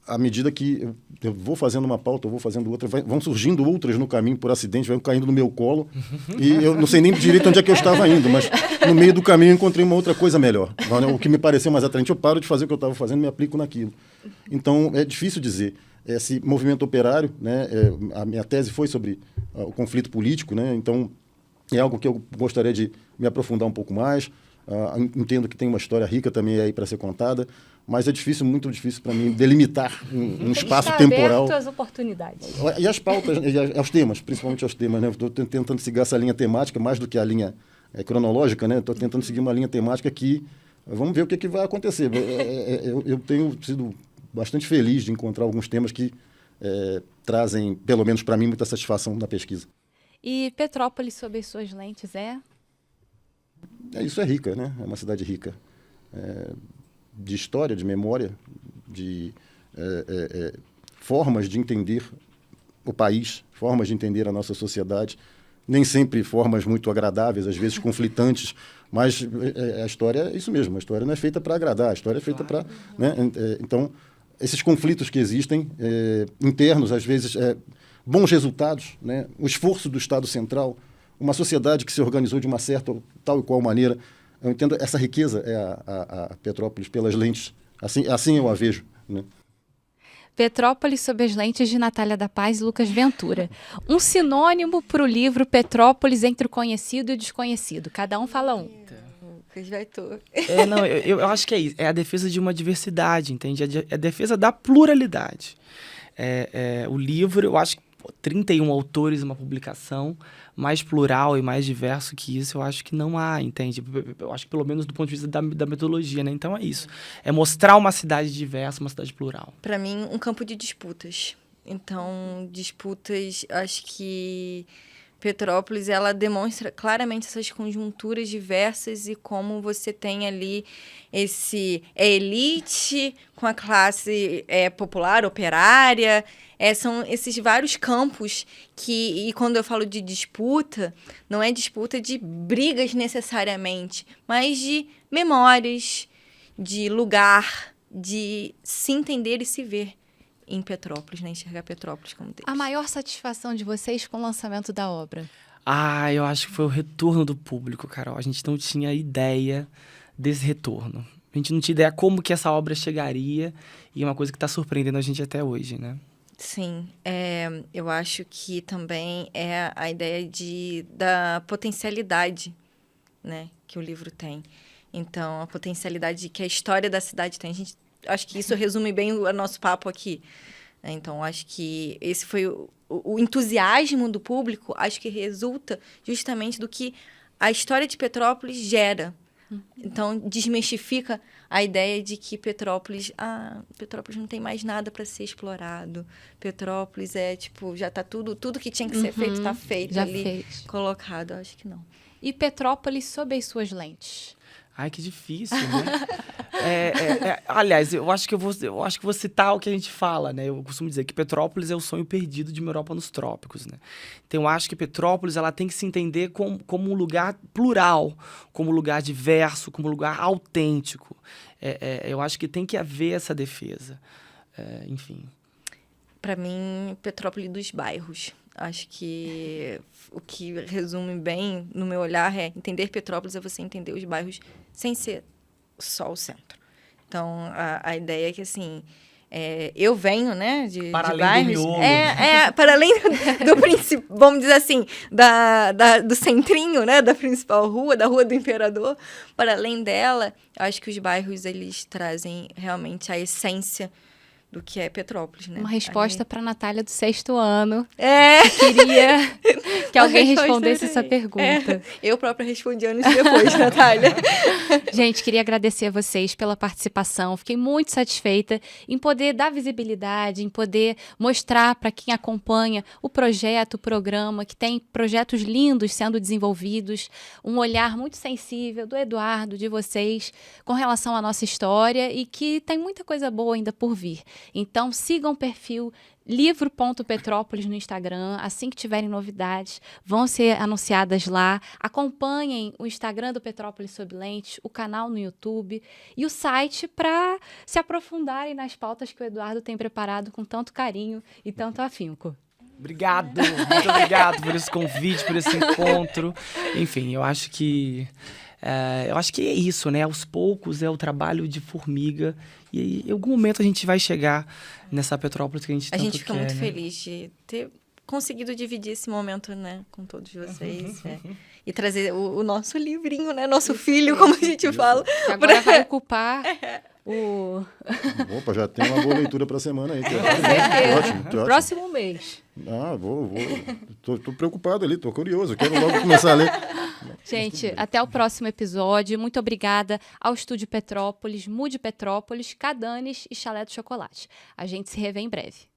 à medida que eu vou fazendo uma pauta, eu vou fazendo outra, vão surgindo outras no caminho por acidente, vão caindo no meu colo, e eu não sei nem direito onde é que eu estava indo, mas no meio do caminho eu encontrei uma outra coisa melhor. O que me pareceu mais atraente, eu paro de fazer o que eu estava fazendo e me aplico naquilo. Então, é difícil dizer. Esse movimento operário, né, a minha tese foi sobre o conflito político, né, então é algo que eu gostaria de me aprofundar um pouco mais. Entendo que tem uma história rica também aí para ser contada, mas é difícil, muito difícil para mim delimitar um espaço temporal. Aberto às oportunidades. E as pautas, e aos temas, principalmente aos temas, né? Estou tentando seguir essa linha temática mais do que a linha cronológica, né? Estou tentando seguir uma linha temática que vamos ver o que vai acontecer. Eu tenho sido bastante feliz de encontrar alguns temas que trazem, pelo menos para mim, muita satisfação na pesquisa. E Petrópolis sob as suas lentes é? Isso é rica, né? É uma cidade rica. De história, de memória, de formas de entender o país, formas de entender a nossa sociedade, nem sempre formas muito agradáveis, às vezes conflitantes, mas a história é isso mesmo, a história não é feita para agradar, a história é feita para... Né? Então, esses conflitos que existem, internos, às vezes, bons resultados, né? O esforço do Estado Central, uma sociedade que se organizou de uma certa, tal e qual maneira. Eu entendo, essa riqueza é a Petrópolis pelas lentes, assim eu a vejo, né? Petrópolis sob as lentes de Natália da Paz e Lucas Ventura. Um sinônimo para o livro Petrópolis entre o conhecido e o desconhecido. Cada um fala um. Lucas vai tu. Não, eu acho que é isso. É a defesa de uma diversidade, entende? É a defesa da pluralidade. O livro, eu acho que 31 autores, uma publicação mais plural e mais diverso que isso, eu acho que não há, entende? Eu acho que pelo menos do ponto de vista da metodologia, né? Então é isso. É mostrar uma cidade diversa, uma cidade plural. Para mim, um campo de disputas. Então, disputas, acho que Petrópolis, ela demonstra claramente essas conjunturas diversas e como você tem ali esse elite com a classe popular, operária. São esses vários campos e quando eu falo de disputa, não é disputa de brigas necessariamente, mas de memórias, de lugar, de se entender e se ver em Petrópolis, né? Enxergar Petrópolis como deles. A maior satisfação de vocês com o lançamento da obra? Eu acho que foi o retorno do público, Carol. A gente não tinha ideia desse retorno. A gente não tinha ideia como que essa obra chegaria e é uma coisa que está surpreendendo a gente até hoje, né? Sim, eu acho que também é a ideia da potencialidade, né, que o livro tem. Então, a potencialidade que a história da cidade tem. Acho que isso resume bem o nosso papo aqui. Então, acho que esse foi o entusiasmo do público, acho que resulta justamente do que a história de Petrópolis gera. Então, desmistifica a ideia de que Petrópolis não tem mais nada para ser explorado. Petrópolis já está tudo que tinha que ser feito está feito já ali, fez. colocado. Acho que não. E Petrópolis sob as suas lentes? Ai, que difícil, né? Aliás, eu acho que vou citar o que a gente fala, né? Eu costumo dizer que Petrópolis é o sonho perdido de uma Europa nos trópicos, né? Então, eu acho que Petrópolis ela tem que se entender como um lugar plural, como um lugar diverso, como um lugar autêntico. Eu acho que tem que haver essa defesa. Enfim. Para mim, Petrópolis dos bairros. Acho que o que resume bem no meu olhar é entender Petrópolis é você entender os bairros sem ser só o centro. Então, a ideia é que, assim, eu venho, né, de bairros... Do miolo. Para além do princípio, vamos dizer assim, do centrinho, né, da principal rua, da Rua do Imperador. Para além dela, eu acho que os bairros, eles trazem realmente a essência do que é Petrópolis, né? Uma resposta para a Natália do 6º ano. Queria que alguém respondesse essa pergunta. Eu própria respondi anos depois, Natália. Gente, queria agradecer a vocês pela participação. Fiquei muito satisfeita em poder dar visibilidade, em poder mostrar para quem acompanha o projeto, o programa, que tem projetos lindos sendo desenvolvidos, um olhar muito sensível do Eduardo, de vocês, com relação à nossa história e que tem muita coisa boa ainda por vir. Então, sigam o perfil livro.petrópolis no Instagram. Assim que tiverem novidades, vão ser anunciadas lá. Acompanhem o Instagram do Petrópolis Sob Lentes, o canal no YouTube e o site para se aprofundarem nas pautas que o Eduardo tem preparado com tanto carinho e tanto afinco. Obrigado, muito obrigado por esse convite, por esse encontro. Enfim, eu acho que é isso, né? Aos poucos é o trabalho de formiga e em algum momento a gente vai chegar nessa Petrópolis que a gente tanto quer. A gente fica muito né? feliz de ter conseguido dividir esse momento, né, com todos vocês. E trazer o nosso livrinho, né? Nosso filho, como a gente fala. Que agora vai ocupar o... Opa, já tem uma boa leitura para a semana aí. Ótimo. Próximo mês. Vou. Tô preocupado ali, tô curioso. Quero logo começar a ler. Gente, até o próximo episódio. Muito obrigada ao Estúdio Petrópolis, Mude Petrópolis, Cadanes e Chalé do Chocolate. A gente se revê em breve.